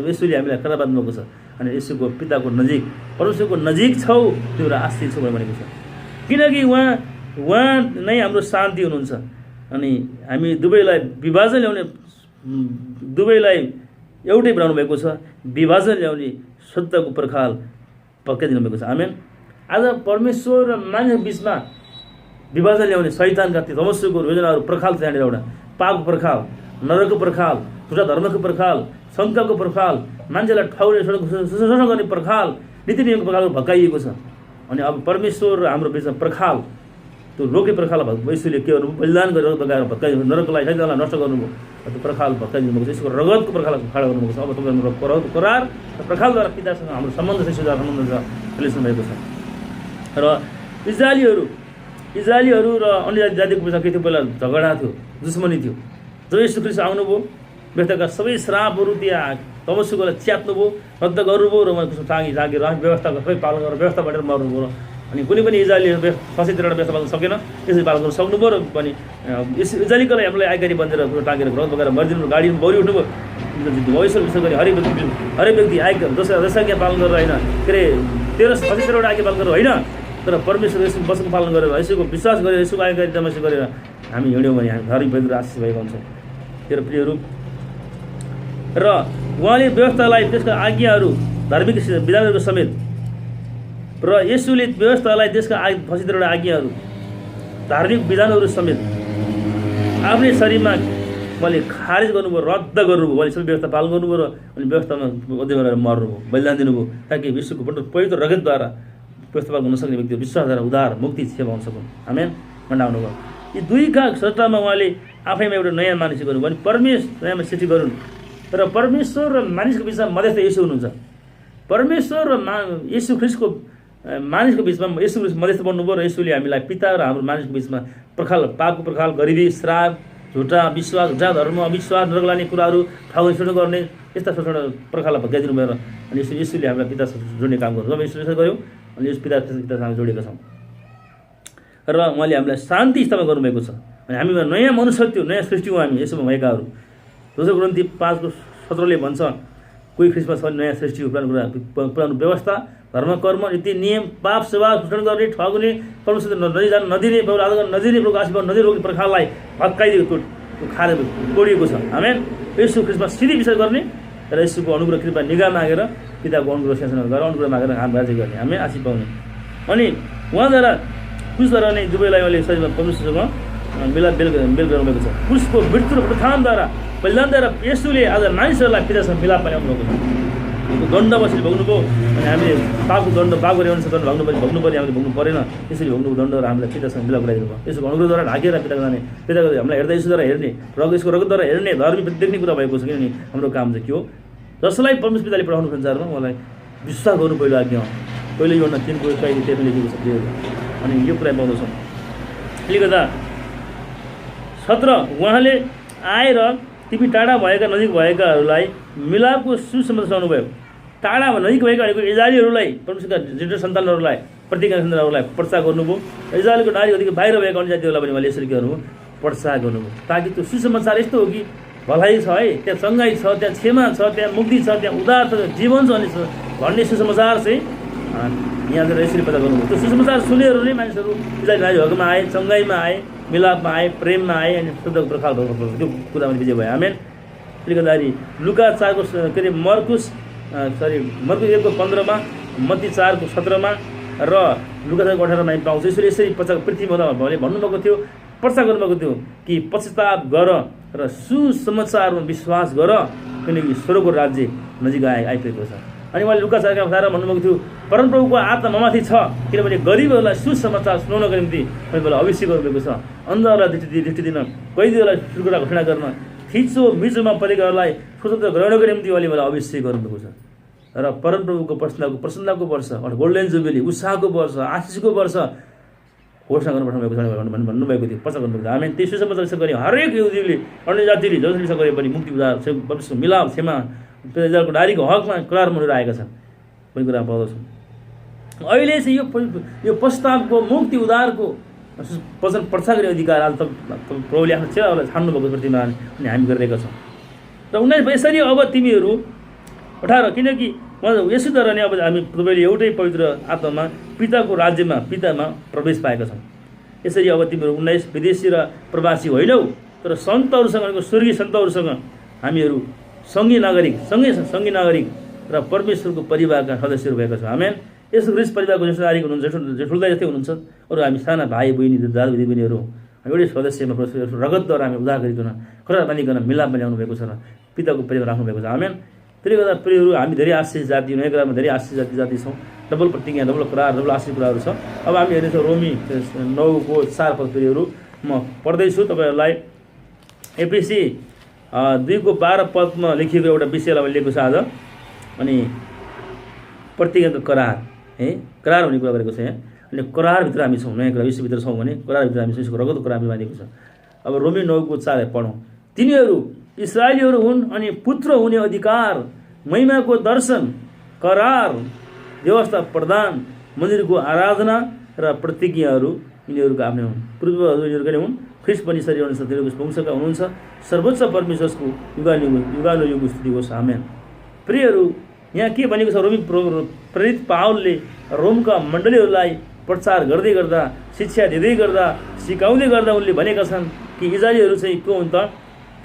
येशूले हामीलाई खरा बाँध्नुभएको छ। अनि येशूको पिताको नजिक, परमेश्वरको नजिक छौ, तिम्रो आश्रित छौ भनेको छ। किनकि उहाँ नै हाम्रो शान्ति हुनुहुन्छ। अनि हामी दुवैलाई विभाजन ल्याउने, दुवैलाई एउटै बनाउनु भएको छ, विभाजन ल्याउने सत्यको पर्खाल पक्काइदिनु भएको छ। आमेन। आज परमेश्वर र मानिसको बिचमा विभाजन ल्याउने शैतानका ती तमस्सुको योजनाहरू पर्खाल छ। यहाँनिर एउटा पापको पर्खाल, नरकको पर्खाल, झुटा धर्मको पर्खाल, शङ्काको पर्खाल, मान्छेलाई ठग्ने शोषण गर्ने पर्खाल, नीति नियमको पर्खाल भत्काइएको छ। अनि अब परमेश्वर र हाम्रो बिचमा पर्खाल, त्यो रोके पर्खाल यसुले के गर्नु, बलिदान गरेर लगाएर भत्काइदिनु, नरकलाई शैतानलाई नष्ट गर्नुभयो, त्यो पर्खाल भत्काइदिनु भएको छ। यसको रगतको पर्खाल खाडा गर्नुभएको छ। अब तपाईँको करार र पर्खालद्वारा पितासँग हाम्रो सम्बन्ध छ, यसुद्वारा सम्बन्ध छ, रिलेसन भएको छ। र इजरायलीहरू र अन्य जातिको बिचमा के थियो, पहिला झगडा थियो, दुश्मनी थियो। जब यसु ख्रीष्ट आउनुभयो, व्यक्तिका सबै श्रापहरू त्यहाँ तमस्सुकोलाई च्यात्नुभयो, रद्द गर्नुभयो र उहाँको तागेर व्यवस्थाको सबै पालन गरेर व्यवस्था बाँडेर मर्नुभयो। अनि कुनै पनि इजरायलीहरू फँसीतिर व्यवस्था पाल्न सकेन, त्यसरी पालन गर्न सक्नुभयो। र पनि इजरायलीकोलाई हामीलाई आइकारी बनेर टाँगेर घरमा बोकेर मरिदिनु, गाडीमा बौरी उठ्नुभयो। भविष्य विश्वास गरी हरेक व्यक्ति आज्ञा जसज्ञा पालन गरेर होइन, के अरे 13 आज्ञा पालन गरेर होइन, तर परमेश्वर यसको वचनको पालन गरेर, यसको विश्वास गरेर, यसको आज्ञाकारिता गरेर हामी हिँड्यौँ भने हामी हरेक व्यक्ति आशिष भएको हुन्छ। तेरो प्रियहरू, र उहाँले व्यवस्थालाई, त्यसका आज्ञाहरू, धार्मिक विधानहरूको समेत, र यसुले व्यवस्थालाई, त्यसका 25 आज्ञाहरू, धार्मिक विधानहरू समेत आफ्नै शरीरमा उहाँले खारेज गर्नुभयो, रद्द गर्नुभयो। उहाँले सबै व्यवस्था पालन गर्नुभयो र अनि व्यवस्थामा अध्ययन गरेर मर्नुभयो, बलिदान दिनुभयो, ताकि विश्वको पवित्र रगतद्वारा व्यवस्था पालन गर्न सक्ने व्यक्ति विश्वासद्वारा उद्धार मुक्ति सेवा हुन सकुन्। आमेन। मण्डाउनु भयो। यी दुईका सट्टामा उहाँले आफैमा एउटा नयाँ मानिस गर्नु, भने परमेश्वर नयाँ सृष्टि गरून्। र परमेश्वर र मानिसको बिचमा मध्यस्थ यसु हुनुहुन्छ। परमेश्वर र यसु ख्रीष्टको मानिसको बिचमा यसु ख्रीष्ट मध्यस्थ बन्नुभयो, र यसुले हामीलाई पिता र हाम्रो मानिसको बिचमा पर्खाल, पापको पर्खाल, गरिबी, श्राप, झुटा विश्वास, झुटा धर्म, अविश्वास, नरक लाने कुराहरू, ठग्ने शोषण गर्ने यस्ता शोषण पर्खाललाई भत्काइदिनु भयो। अनि यसुले हामीलाई पितासँग जोड्ने काम गर्नु, जब यसो गऱ्यौँ अनि यस पितासँग जोडेका छौँ, र उहाँले हामीलाई शान्ति स्थापना गर्नुभएको छ। अनि हामीमा नयाँ मनुष्यत्व, नयाँ सृष्टि हो हामी यसोमा भएकाहरू। दोस्रो ग्रन्थी 5:17 भन्छ, कोही ख्रीष्टमा छ नयाँ सृष्टि हो, पुरानो व्यवस्था, धर्म, कर्म, नीति नियम, पाप सेवा, शोषण गर्ने, ठग्ने, परमेश्वर नदिने, आदर नदिने, प्रभुको आशीर्वाद नदिने रोगी पर्खाललाई भत्काइदिएको, खाएर तोडिएको छ। आमेन। यसु ख्रीष्टमा सिधै विश्वास गर्ने र यसुको अनुग्रह कृपा निगाह मागेर, पिताको अनुग्रह शासन गरेर अनुग्रह मागेर हामी राज्य गर्ने, हामी आशीष पाउने। अनि उहाँद्वारा क्रुसद्वारा नै दुवैलाई उहाँले शरीरमा परमेश्वरसँग बेल गर्नुभएको छ। क्रुसको मृत्यु र उत्थानद्वारा, बलिदानद्वारा यसुले आज मानिसहरूलाई पितासँग मिलाप पाउने आउनुभएको छ। दण्ड बसेर भोग्नुभयो, अनि हामीले पापको दण्ड, पापको अनुसार दण्ड भोग्नुपर्ने, हामीले भोग्नु परेन। यसरी भोग्नु दण्ड र हामीलाई पितासँग मिलाप गराइदिनु भयो। यसको अनुग्रहद्वारा ढाकेर पिताको जाने, पिताको हामीलाई हेर्दा यसुद्वारा हेर्ने, यसको रगतद्वारा हेर्ने, धर्मी देख्ने कुरा भएको छ। किनभने हाम्रो काम चाहिँ के हो, जसलाई परमेश्वर पिताले पठाउनु संसारमा उहाँलाई विश्वास गर्नु पहिलो आज्ञा हो। पहिलो योहन्ना 3:23 त्यसमा लेखेको छ। अनि यो कुरा पाउँदछौँ। त्यसले गर्दा 17 उहाँले आएर तिमी टाढा भएका नजिक भएकाहरूलाई मिलापको सुसमाचार सुनाउनुभयो। टाढा नजिक भएका भनेको इजरायलीहरूलाई, परमेश्वरका जेठो सन्तानहरूलाई, प्रतिज्ञा सन्तानहरूलाई प्रचार गर्नुभयो। इजरायलको नारीहरूदेखि बाहिर भएका अन्य जातिहरूलाई पनि उहाँले यसरी के गर्नुभयो, प्रचार गर्नुभयो। ताकि त्यो सुसमाचार यस्तो हो कि भलाइ छ है, त्यहाँ चङ्गाइ छ, त्यहाँ क्षमा छ, त्यहाँ मुक्ति छ, त्यहाँ उद्धार छ, जीवन छ भन्ने सुसमाचार चाहिँ यहाँनिर यसरी प्रचार गर्नुभयो। त्यो सुसमाचार सुनेर नै मानिसहरू इजरायली नारीहरूमा आए, चङ्गाइमा आए, मिलापमा आए, प्रेममा आए, अनि शुद्धको प्रखाल भएको त्यो कुरामा विजय भयो। आमेन। त्यसले गर्दाखेरि लुका 4 के अरे मर्कुस 1:15, मत्ती 4:17 र लुका 4:18 पाउँछ। यसरी प्रचार पृथ्वीमा भन्नुभएको थियो, प्रचार गर्नुभएको थियो कि पश्चाताप गर र सुसमाचारमा विश्वास गर, किनकि स्वर्गको राज्य नजिक आइपुगेको छ। अनि उहाँले लुका 4:18 भन्नुभएको थियो, परमप्रभुको आत्मा ममाथि छ, किनभने गरिबहरूलाई सुसमाचार सुनाउनको निम्ति उहाँले अभिषेक गर्नुभएको छ। अन्धहरूलाई दृष्टि दिन, कैदीहरूलाई शुल्करा घोषणा गर्न, थिचो मिचोमा परेकाहरूलाई स्वतन्त्र गराउनको निम्ति उहाँले मलाई अभिषेक गर्नुभएको छ। र परमप्रभुको प्रसन्नताको वर्ष, गोल्डन जुबिली, उत्साहको वर्ष, आशिषको वर्ष घोषणा गर्न पठाउनु भएको छ भन्नुभएको थियो, प्रचार गर्नुभएको थियो। हामी त्यही सुसमाचार गरे हरेक यहुदीले, अन्य जातिले जसले विश्वास गरे पनि मुक्ति उद्धार, मिलाप, क्षमा, इजरायलको नारीको हकमा करार मरेर आएका छन् भन्ने कुरा पाउँदछौँ। अहिले चाहिँ यो प्रस्तावको मुक्ति उद्धारको वचन प्रचार गर्ने अधिकार आज प्रभुले आफ्नो चेलाहरूलाई छान्नुभएको प्रतिमा अनि हामी गरिरहेका छौँ। र 19 यसरी अब तिमीहरू 18, किनकि यसोद्वारा नै अब हामी तपाईँले एउटै पवित्र आत्मामा पिताको राज्यमा पितामा प्रवेश पाएका छौँ। यसरी अब तिमीहरू 19 विदेशी र प्रवासी होइनौ, तर सन्तहरूसँग, स्वर्गीय सन्तहरूसँग हामीहरू सँगै नागरिक र परमेश्वरको परिवारका सदस्यहरू भएका छौँ। आमेन। यसो ख्रीष्ट परिवारको जस्तो नागरिक हुनुहुन्छ, जेठुल्दा जस्तै हुनुहुन्छ। अरू हामी साना भाइ बहिनी दाजु दिदीबहिनीहरू एउटै सदस्यमा रगतद्वारा हामी उद्धार गरिकन खरा बाँधिकन मिलापमा ल्याउनु भएको छ र पिताको परिवार राख्नु भएको छ। आमेन। त्यसले गर्दा प्रियहरू हामी धेरै आशिष जाति, नयाँ करारमा धेरै आशिष जाति छौँ। डबल प्रतिज्ञा, डबल करार, डबल आशिष कुराहरू छ। अब हामी हेर्नेछौँ रोमी 9:4 प्रियहरू म पढ्दैछु तपाईँहरूलाई। एफएसी 2:12 लेखिएको एउटा विषयलाई मैले लिएको छ आज। अनि प्रतिज्ञाको करार है, करार भन्ने कुरा गरेको छ यहाँ। अनि करारभित्र हामी छौँ, नयाँ करार यीशुभित्र छौँ भने करारभित्र हामी यीशुको रगतको करार बाँधेको छ। अब रोमी 9:4 पढौँ। तिनीहरू इस्राएलीहरू हुन् अनि पुत्र हुने अधिकार, महिमाको दर्शन, करार, व्यवस्था प्रदान, मन्दिरको आराधना र प्रतिज्ञाहरू यिनीहरूका आफ्नै हुन्। पूर्वहरू यिनीहरूका नै हुन्। ख्रीष्ट पनि शरीर अनुसार तिनीहरूको वंशका हुनुहुन्छ। सर्वोच्च परमेश्वरको युगानुयुग स्तुति होस्। आमेन। प्रियहरू, यहाँ के भनेको छ? रोमी प्रेरित पावलले रोमका मण्डलीहरूलाई प्रचार गर्दै गर्दा, शिक्षा दिँदै गर्दा, सिकाउँदै गर्दा उनले भनेका छन् कि इस्राएलीहरू चाहिँ को हुन् त?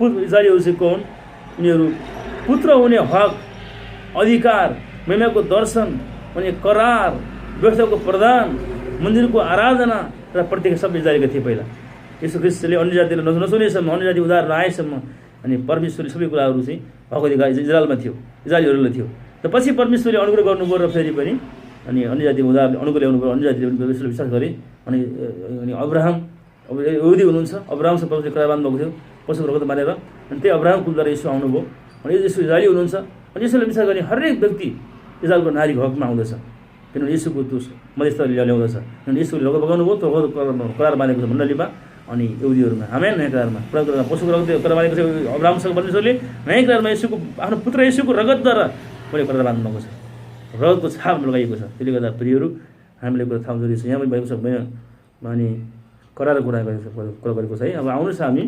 इस्राएलीहरू चाहिँ को हुन्? यिनीहरू पुत्र हुने हक, अधिकार, महिमाको दर्शन अनि करार, व्यवस्थाको प्रदान, मन्दिरको आराधना र प्रतिज्ञा सबै इस्राएलीका थिए पहिला। यसो ख्रीष्टले अन्य जातिलाई नसुनेसम्म, अन्य जाति उद्धार नआएसम्म अनि परमेश्वरले सबै कुराहरू चाहिँ हक अधिकार इस्राएलमा थियो, इस्राएलीहरूलाई थियो। र पछि परमेश्वरले अनुग्रह गर्नुभयो र फेरि पनि अनि अन्य जाति उद्धार अनुग्रह ल्याउनु भयो। अन्य जातिले परमेश्वरले विश्वास गरे। अनि अब्राहम अब यहुदी हुनुहुन्छ, अब्राहमसँग परमेश्वरले करार बाँध्नुभएको थियो पशुको रगत मानेर। अनि त्यही अब्राहमको द्वारा यसो आउनुभयो। अनि यसो इस्राएली हुनुहुन्छ। अनि यसोले विश्वास गर्ने हरेक व्यक्ति इस्राएलको नारीको हकमा आउँदछ, किनभने यसोको त्यो मध्यस्थले ल्याउँदछ। किनभने यसोले रगत बगाउनु भयो, त्यो करार बाँधेको छ मण्डलीमा अनि यहुदीहरूमा। आमेन। नयाँ करारमा पशुको रगत करार बाँधेको छ अब्राहमसँग परमेश्वरले। नयाँ करारमा यसोको आफ्नो पुत्र यसोको रगतद्वारा मैले करार बाँध्नुभएको छ, रगतको छाप लगाइएको छ। त्यसले गर्दा प्रियहरू हामीले कुरा थाहा जरुरी छ। यहाँ पनि भएको छ अनि करार कुरा गरेको छ है। अब आउनुहोस् हामी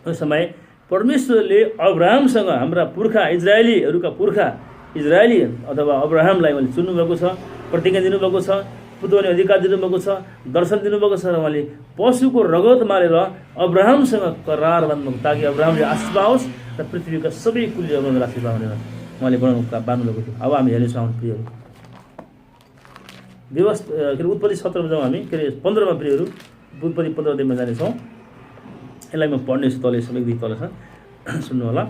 यस समय परमेश्वरले अब्राहमसँग हाम्रा पुर्खा इजरायलीहरूका पुर्खा इजरायली अथवा अब्राहमलाई उहाँले चुन्नुभएको छ, प्रतिज्ञा दिनुभएको छ, पुत्र हुने अधिकार दिनुभएको छ, दर्शन दिनुभएको छ र उहाँले पशुको रगत मारेर अब्राहमसँग करार बाँध्नुभएको ताकि अब्राहमले आशीष पाओस् र पृथ्वीका सबै कुलले आशीष पाओ भनेर उहाँले बाँध्नुभएको थियो। अब हामी हेर्नेछौँ प्रियहरू व्यवस्था के अरे उत्पत्ति 17मा जाउँ हामी, के अरे 15मा प्रियहरू उत्पत्ति 15 जानेछौँ। यसलाई म पढ्नेछु, तल सबै तल छ सुन्नु होला।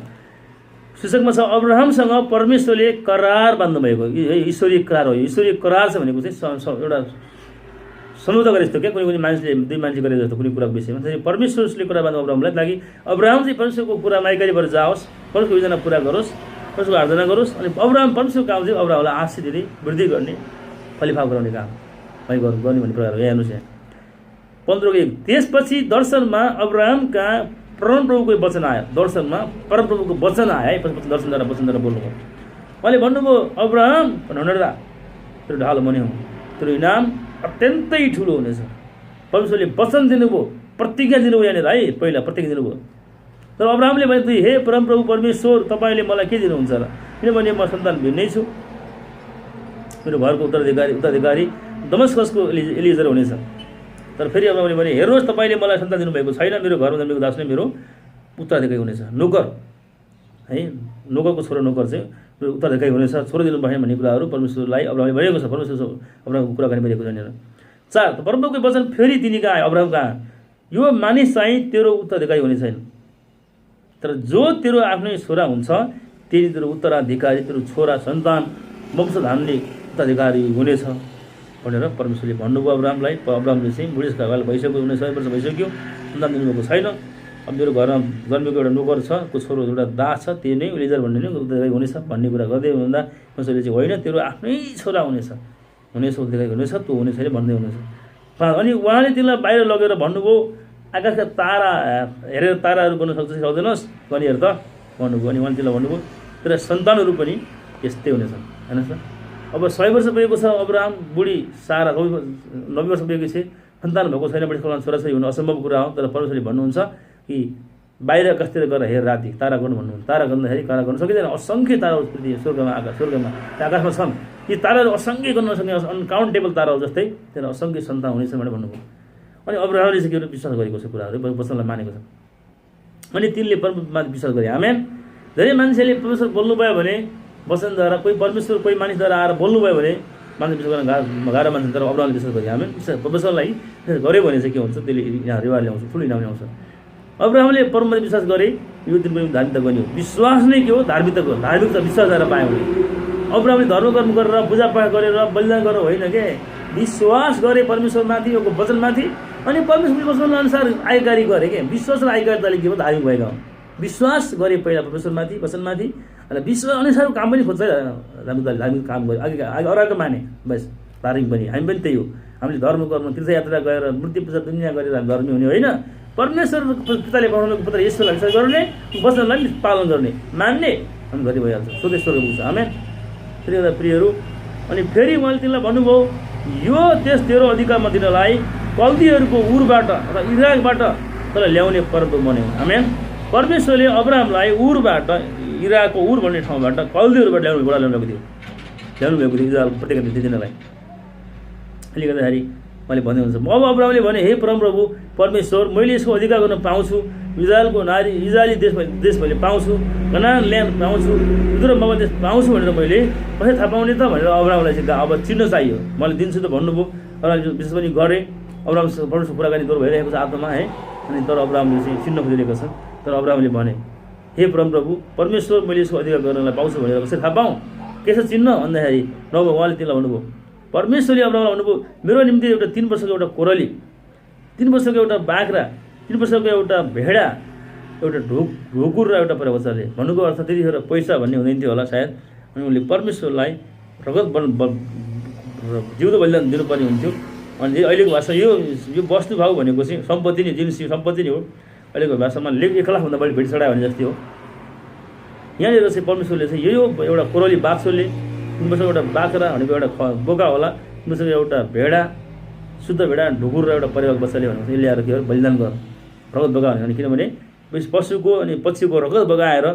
शीर्षकमा छ अब्राहमसँग परमेश्वरले करार बाँध्नुभएको। ईश्वरीय करार हो। ईश्वरीय करार छ भनेको चाहिँ एउटा सम्झौता गरे जस्तो क्या, कुनै मान्छेले दुई मान्छे गरे जस्तो कुनै कुराको विषयमा। त्यसरी परमेश्वरले कुरा बाँध्नु अब्राहमलाई ताकि अब्राहम चाहिँ परमेश्वरको कुरा माइकारी भएर जाओस्, परमेश्वरको योजना पुरा गरोस्, परमेश्वरको आराधना गरोस्। अनि अब्राहम परमेश्वरको काम चाहिँ अब्राहमलाई आशीष दिने, वृद्धि गर्ने, फलिफाप गराउने काम गर्ने भन्ने प्रकार हो। यहाँ हेर्नुहोस्, यहाँ 15:1 त्यसपछि दर्शनमा अब्राहमका परमप्रभुको वचन आयो। दर्शनमा परमप्रभुको वचन आयो है, पछि दर्शनद्वारा वचनद्वारा बोल्नुभयो। उहाँले भन्नुभयो अब्राहम भनेर तेरो ढाल मने हो, तेरो इनाम अत्यन्तै ठुलो हुनेछ। परमेश्वरले वचन दिनुभयो, प्रतिज्ञा दिनुभयो यहाँनिर है, पहिला प्रतिज्ञा दिनुभयो। तर अब्राहमले भने हे परमप्रभु परमेश्वर तपाईँले मलाई के दिनुहुन्छ र? किनभने म सन्तान भिन्नै छु, मेरो घरको उत्तराधिकारी दमस्कसको एलिएजर हुनेछ। तर फेरि अब्राहमले भने हेर्नुहोस् तपाईँले मलाई सन्तान दिनुभएको छैन, मेरो घरमा जन्मेको दास नै मेरो उत्तराधिकारी हुनेछ। नोकर है, नोकरको छोरो नोकर चाहिँ उत्तराधिकारी हुनेछ, छोरो दिनु भएन भन्ने कुराहरू परमेश्वरलाई अब्राहमले भनेको छ। परमेश्वर अब्राहमको कुराकानी गरेको छ यहाँनिर। 4 परमप्रभुको वचन फेरि तिनी कहाँ आयो, अब्राहम कहाँ? यो मानिस चाहिँ तेरो उत्तराधिकारी हुने छैन, तर जो तेरो आफ्नै छोरा हुन्छ त्यही तेरो उत्तराधिकारी, तेरो छोरा सन्तान वंशधानले उत्तराधिकारी हुनेछ भनेर परमेश्वरले भन्नुभयो अब्राहमलाई। अब्राहमले चाहिँ बुढेसकाल भइसक्यो, 19 वर्ष भइसक्यो, सन्तान दिनुभएको छैन। अब मेरो घरमा जन्मेको एउटा नोकर छ, को छोरो एउटा दास छ, त्यही नै एलिएजर भन्ने नै उत्तराधिकारी हुनेछ भन्ने कुरा गर्दै हुँदा परमेश्वरले चाहिँ होइन तेरो आफ्नै छोरा हुनेछ, उत्तराधिकारी हुनेछ, त्यो हुने छैन भन्दै हुनेछ। अनि उहाँले त्यसलाई बाहिर लगेर भन्नुभयो आकाशका तारा हेरेर ताराहरू बन्न सक्छ सक्दैनस् पनि हेर त भन्नुभयो। अनि उहाँले त्यसलाई भन्नुभयो तेरा सन्तानहरू पनि यस्तै हुनेछन्। हेर्नुहोस् त, अब 100 वर्ष पुगेको छ अब्राहम, बुढी सारा 90 वर्ष पुगेको छ, सन्तान भएको छैन, बुढेसकालमा छोराछोरी हुनु असम्भव कुरा हो। तर परमेश्वरले भन्नुहुन्छ कि बाहिर आकाशतिर गएर हेर राति तारा गर्नु भन्नुहुन्छ। तारा गर्दाखेरि तारा गर्न सकिँदैन, असङ्ख्य तारा पृथ्वी स्वर्गमा आकाशमा छन्। यी ताराहरू असङ्ख्य गर्न नसक्ने अनकाउन्टेबल ताराहरू जस्तै त्यसलाई असङ्ख्य सन्तान हुनेछ भनेर भन्नुभयो। अनि अब्राहमले चाहिँ के विश्वास गरेको छ कुराहरू, वचनलाई मानेको छ। अनि तिनले परमप्रभुमा विश्वास गरे। आमेन। धेरै मान्छेले परमेश्वर बोल्नुभयो भने वचनद्वारा कोही परमेश्वर कोही मानिसद्वारा आएर बोल्नुभयो भने मान्छे विश्वास गर्न गाह्रो मान्छे तर अब्राहमले विश्वास गरे। हामी परमेश्वरलाई गऱ्यो भने चाहिँ के हुन्छ त्यसले यहाँ रिवाज ल्याउँछ, ठुलो इनाम ल्याउँछ। अब्राहमले परममा विश्वास गरे, यो दिन पनि धार्मिकता गर्ने हो। विश्वास नै के हो? धार्मिकताको धार्मिकता विश्वासद्वारा पायो भने। अब्राहमले धर्म कर्म गरेर पूजापाठ गरेर बलिदान गरेर होइन के, विश्वास गरे परमेश्वरमाथि, यो वचनमाथि, अनि परमेश्वरको वचनअनुसार आज्ञाकारी गरे के। विश्वास र आज्ञाकारिताले के हो? धार्मिक भएका हुन्। विश्वास गरे पहिला परमेश्वरमाथि, वचनमाथि, अनि विश्वास अनुसार काम पनि खोज्छ। धार्मिक काम गरे, अघि अरूको माने, बस धार्मिक पनि। हामी पनि त्यही हो। हामीले धर्म कर्म तीर्थयात्रा गएर मूर्ति पूजा दुनियाँ गरेर हामी धर्मी हुने होइन। परमेश्वर पिताले बनाउनुको पुत्र येशूलाई विश्वास गर्ने, वचनलाई पालन गर्ने, मान्ने, हामी गरी भइहाल्छ। सोधे स्वर्ग पुग्छ। आमेन। फेरि एउटा प्रियहरू, अनि फेरि उहाँले तिमीलाई भन्नुभयो, यो देश तेरो अधिकारमा दिनलाई कल्दीहरूको उरबाट र इराकबाट तर ल्याउने परम्परा बन्यो। आमेन। परमेश्वरले अब्राहमलाई उरबाट, इराकको उर भन्ने ठाउँबाट कल्दीहरूबाट ल्याउनु भएको थियो, इजरायल प्रत्येक दिनलाई। अहिले गर्दाखेरि मैले भन्दै हुन्छ, अब अब्राहमले भने, हे परमप्रभु परमेश्वर, मैले यसको अधिकार गर्न पाउँछु, इजरायलको नारी इजरायली देश मैले पाउँछु, कनान ल्यान्ड पाउँछु, उधर मगन देश पाउँछु भनेर मैले कसरी थाहा पाउने त भनेर अब्राहमलाई चाहिँ अब चिन्न चाहियो। मैले दिन्छु त भन्नुभयो। अब्राहमले विशेष पनि गरेँ। अब्राहम परमेश्वर कुराकानी दौर भइरहेको छ आत्मामा है। अनि तर अब्राहमले चाहिँ चिन्न खोजिरहेको छ। तर अब्राहमले भने, हे परमप्रभु परमेश्वर, मैले यसको अधिकार गर्नलाई पाउँछु भनेर कसरी थाहा पाऊँ? के छ चिन्न भन्दाखेरि उहाँले त्यसलाई भन्नुभयो, परमेश्वरले अब्राहमलाई भन्नुभयो, मेरो निम्ति एउटा 3 वर्षको एउटा कोरली, 3 वर्षको एउटा बाख्रा, 3 वर्षको एउटा भेडा, एउटा ढोकुर र एउटा परवचाले भन्नुको अर्थ त्यतिखेर पैसा भन्ने हुँदैन थियो होला सायद। अनि उनले परमेश्वरलाई रगत जिउँदो बलिदान दिनुपर्ने हुन्थ्यो। अनि अहिलेको भाषा यो वस्तुभाव भनेको चाहिँ सम्पत्ति नै, जिन्सी सम्पत्ति नै हो। अहिलेको भाषामा 1 लाखभन्दा बढी भेट चढायो भने जस्तै हो। यहाँनिर चाहिँ परमेश्वरले चाहिँ यो एउटा कोरली बाछोले, 3 वर्षको एउटा बाख्रा भनेको एउटा बोका होला, 3 वर्षको एउटा भेडा, शुद्ध भेडा, ढुकुर र एउटा परिवार बच्चाले भनेको चाहिँ ल्याएर के हो? बलिदान गर, रगत बगायो भने। किनभने पशुको अनि पक्षीको रगत बगाएर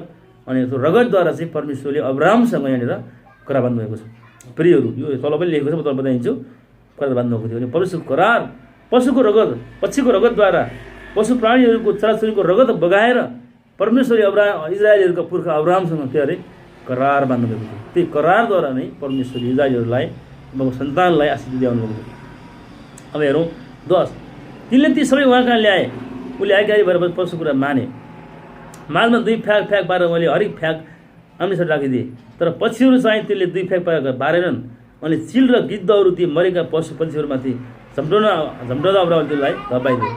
अनि त्यो रगतद्वारा चाहिँ परमेश्वरले अब्राहमसँग यहाँनिर करार बाँध्नुभएको छ। प्रियहरू, यो तल पनि लेखेको छ, म तपाईँलाई बताइदिन्छु। करार बाँध्नुभएको थियो अनि परमेश्वरको करार पशुको रगत, पक्षीको रगतद्वारा, पशु प्राणीहरूको चराचुरीको रगत बगाएर परमेश्वरले इजरायलीहरूको पुर्खा अब्राहमसँग के अरे करार बाँध्नुभएको थियो। त्यही करारद्वारा नै परमेश्वरले इजरायलीहरूलाई, सन्तानलाई आशीष दिलाउनुभएको थियो। अब हेरौँ 10, तिनले ती सबै उहाँ कहाँ ल्याए, उसले आज्ञाकारी भएर परमेश्वरको कुरा माने। माझमा 2 फ्याक पारेर मैले हरेक फ्याक आम्नेसाथ राखिदिएँ, तर पक्षीहरू चाहिँ त्यसले 2 फ्याक पारेनन्। अनि चिल र गिद्धहरू ती मरेका पशु पक्षीहरूमाथि झम्टाउँदा अब्राहमले त्यसलाई धपाइदिए।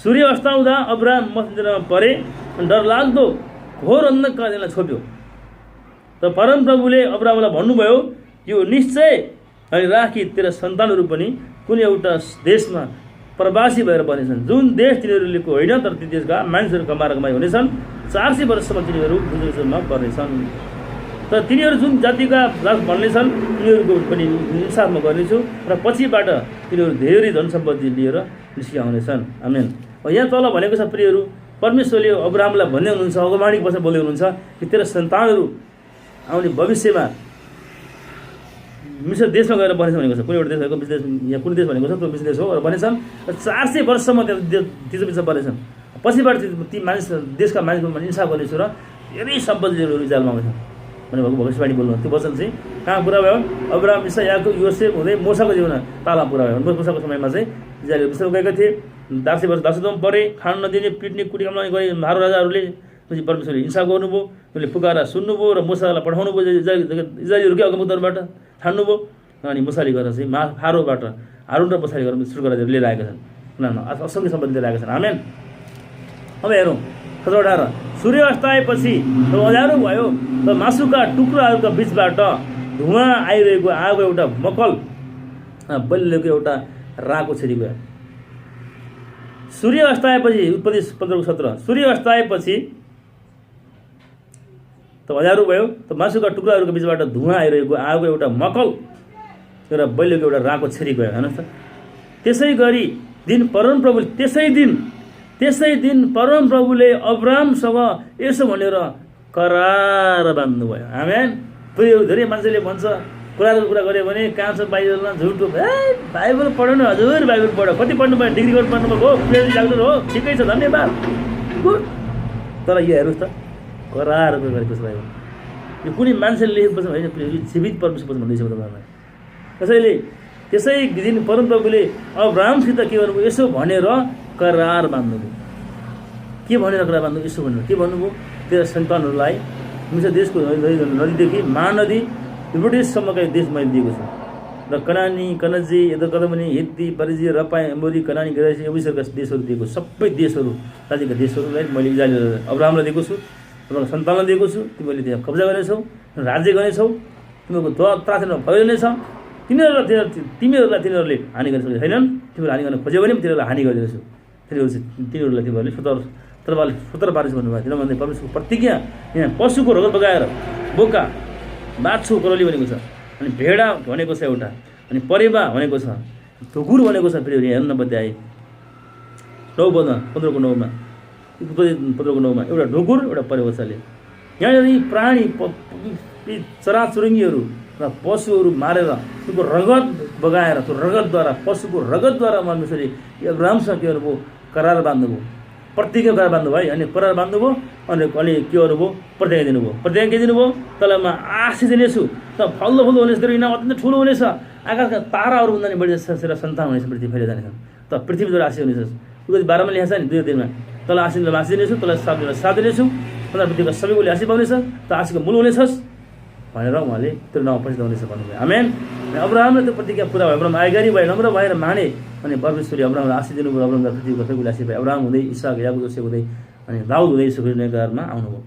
सूर्य अस्ताउँदा अब्राहम मस्जिदमा परे अनि डरलाग्दो घोर अन्धकार त्यसलाई छोप्यो। तर परमप्रभुले अब्राहमलाई भन्नुभयो, यो निश्चय अनि राखी तेरा सन्तानहरू पनि कुनै एउटा देशमा प्रवासी भएर बनेछन्, जुन देश तिनीहरूको होइन तर ती देशका मानिसहरू कमाई हुनेछन्। 400 वर्षसम्म तिनीहरू जुन देशमा पर्नेछन्। तर तिनीहरू जुन जातिका बन्नेछन् तिनीहरूको पनि इन्साफमा गर्नेछु र पछिबाट तिनीहरू धेरै धन सम्पत्ति लिएर निस्किआउनेछन्। आमेन। यहाँ तल भनेको छ प्रियहरू, परमेश्वरले अब्राहमलाई भन्दै हुनुहुन्छ, अगमवाणी बसेर बोल्दै हुनुहुन्छ कि तेरा सन्तानहरू आउने भविष्यमा मिश्र देशमा गएर बनेछ भनेको छ। कुनै एउटा देश भएको देश, यहाँ कुनै देश भनेको छ त्यो मिश्र देश हो र बनेछन्। र 400 वर्षसम्म त्यो बिचमा बनेछन्। पछिबाट ती मानिस देशका मानिसहरू इन्साफ गर्नेछु र धेरै सम्पत्तिहरू इजरायलमा आउँछन् भनेर भविष्यवाणी बोल्नु। त्यो वचन चाहिँ कहाँ पुरा भयो? अब्राहम, इसाक, याकुब, योसेफ हुँदै मोसाको जीवन तालमा पुरा भयो। मोसाको समयमा चाहिँ इजरायल विश्राम गएका थिए। 400 वर्ष दासत्वमा परे, खान नदिने, पिट्ने, कुटीकामना गरे हारो राजाहरूले। पछि परमेश्वरले इन्साफ गर्नुभयो, उनले पुकारा सुन्नुभयो र मुसालाई पठाउनु भयो इजरायलीहरूकै अगमदरबाट छान्नुभयो। अनि मुसाले गरेर चाहिँ फारोबाट हारुन र मुसाले गरेर सुरु गरेर लिएर आएका छन्। उनीहरूमा असङ्ख्य सम्पत्ति लिएर आएका छन्। आमेन। अब हेरौँ 18, सूर्य अस्ताएपछि अँध्यारो भयो, त मासुका टुक्राहरूका बिचबाट धुवाँ आइरहेको आगो एउटा मकल बलिएको एउटा राको छेरी गयो। सूर्य अस्ताएपछि, उत्पत्ति 15:17, सूर्य अस्ताएपछि त अँध्यारो भयो, त मासुका टुक्राहरूको बिचबाट धुवाँ आइरहेको आगो एउटा मकल एउटा बलिएको एउटा राको छेरी गयो। हेर्नुहोस् त। त्यसै दिन परमप्रभुले अब्राहमसँग यसो भनेर करार बाँध्नुभयो। आमेन। प्रियहरू, धेरै मान्छेले भन्छ कुरा गऱ्यो भने कहाँ छ बाइबलमा झुटो, बाइबल पढ्नु न हजुर, बाइबल पढ, कति पढ्नु भयो, डिग्री गर्नु पढ्नु भयो, पिएचडी लाग्नु हो, ठिकै छ, धन्यवाद, गुड। तर यहाँ हेर्नुहोस् त करार गरेको छ भाइ। यो कुनै मान्छेले लेखेको पछि होइन, यो जीवित परमेश्वर पछि भन्दैछ तपाईँहरूलाई। त्यसैले त्यसै दिन परमप्रभुले अब्राहमसित के गर्नुभयो, यसो भनेर करार बाँध्नुभयो। के भनेर करार बाँध्नु, यसो भनेर के भन्नुभयो, तेरा सन्तानहरूलाई मिस्र देशको नदीदेखि महानदी युफ्रेटिससम्मका देश मैले दिएको छु र कनानी, कनजी, यदकदमनी, हित्ती, परिजी, रपाई, एमोरी, कनानी, गरासी, एबुसका देशहरू दिएको, सबै देशहरू राज्यका देशहरूलाई मैले इजरायल अब्राहमलाई दिएको छु, तपाईँको सन्तानलाई दिएको छु। तिमीहरूले त्यहाँ कब्जा गर्नेछौ, राज्य गर्नेछौ, तिमीहरूको त्रासमा भइरहने नेछ। तिनीहरूले हानि गर्न सक्ने छैनन्। तिमीहरू हानि गर्न खोज्यो भने तिनीहरूलाई हानि गरिदिनेछु। तिनीहरूलाई तिमीहरूले स्वतन्त्र पारिस भन्नुभयो। किनभने परमेश्वरको प्रतिज्ञा यहाँ पशुको रगत बगाएर बोका, बाछो, करौली भनेको छ, अनि भेडा भनेको छ एउटा, अनि परेवा भनेको छ, ढुकुर भनेको छ। फेरि हेर्न बताए 9:15 15:9 एउटा ढुकुर एउटा परेवा छ। यहाँनिर यी प्राणी चराचुरुङ्गीहरू र पशुहरू मारेर त्यो रगत बगाएर, त्यो रगतद्वारा, पशुको रगतद्वारा परमेश्वरले अब्राहमसँग के गर्नुभयो, करार बाँध्नुभयो, प्रतिज्ञा करार बाँध्नुभयो है। अनि करार बाँध्नुभयो अनि के गर्नुभयो, प्रतिज्ञा दिनुभयो। प्रतिज्ञा के दिनुभयो, तँलाई म आशिष दिनेछु, त फल्दो फुल्दो हुनेछ, तेरो इनाम अत्यन्त ठुलो हुनेछ, आकाशका ताराहरूभन्दा नि बढी सन्तान हुनेछ, पृथ्वी फैलिएर जानेछन्, त पृथ्वीद्वारा आशिष हुनेछ। त्यो 12मा लेखेको छ नि, 2 दिनमा तँलाई आशिष दिनेछु, तँलाई साथ दिनेछु, तँलाई पृथ्वीका सबैकोले आशिष पाउनेछ, त आशिषको मूल हुनेछस् भनेर उहाँले त्यो नाउँ प्रसिद्ध हुनेछ भन्नुभयो। आमेन। अब्राहमले त्यो प्रतिज्ञा पुरा भयो। अब्राहम आज्ञाकारी भए, नम्र भएर माने, अनि परमेश्वरले अब्राहमलाई आशिष दिनुभयो। अब्राहमलाई पृथ्वीको सबैले आशिष पाए। अब्राहम हुँदै इसाक, याकुब, जोसेफ हुँदै अनि दाउद हुँदै यसो गरी नयाँ करारमा आउनुभयो।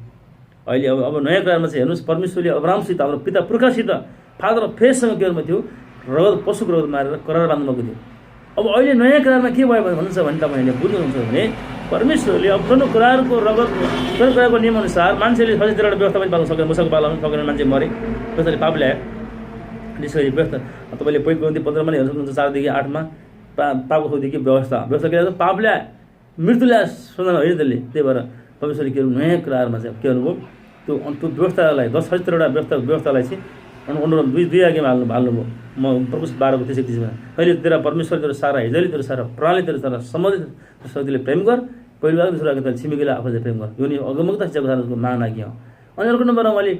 अहिले अब नयाँ करारमा चाहिँ हेर्नुहोस्, परमेश्वरले अब्राहमसित, हाम्रो पिता पुर्खासित, फादर अफ फेथसँग के गर्नुभएको थियो, रगत, पशुको रगत मारेर करार बाँध्नुभएको थियो। अब अहिले नयाँ करारमा के भयो भन्नुहुन्छ भने तपाईँले बुझ्नुहुन्छ भने परमेश्वरले अब पुरानो करारको रगत, पुरानो करारको नियमअनुसार मान्छेले 36 व्यवस्थापन पाल्न सकेन, मुसाको पाल्न सकेन, मान्छे मरे, व्यवस्थाले पाप ल्यायो। त्यसरी व्यवस्था तपाईँले पहिलो ग्रन्थी 15मा हेर्न सक्नुहुन्छ, 4देखि 8मा पापको खोदेखि व्यवस्था के गर्छ, पाप ल्याए, मृत्यु ल्याए सुनाउन होइन त्यसले। त्यही भएर परमेश्वरले के गर्नु, नयाँ करारमा चाहिँ के गर्नुभयो, त्यो व्यवस्थालाई 10 व्यवस्थालाई चाहिँ अनुरोध 2 आज्ञामा हाल्नुभयो। म प्रकाश 12को 33मा अहिले तेरा परमेश्वर तेरो सारा हिजोले, तेरो सारा प्राणले, तेरो सारा सम्बन्धित शक्तिले प्रेम गर, पहिलो आज्ञा, दोस्रो आज्ञा छिमेकीलाई आफूले प्रेम गर, यो नि अगमकता शिक्षाको महान आज्ञा हो। अनि अर्को नम्बरमा उहाँले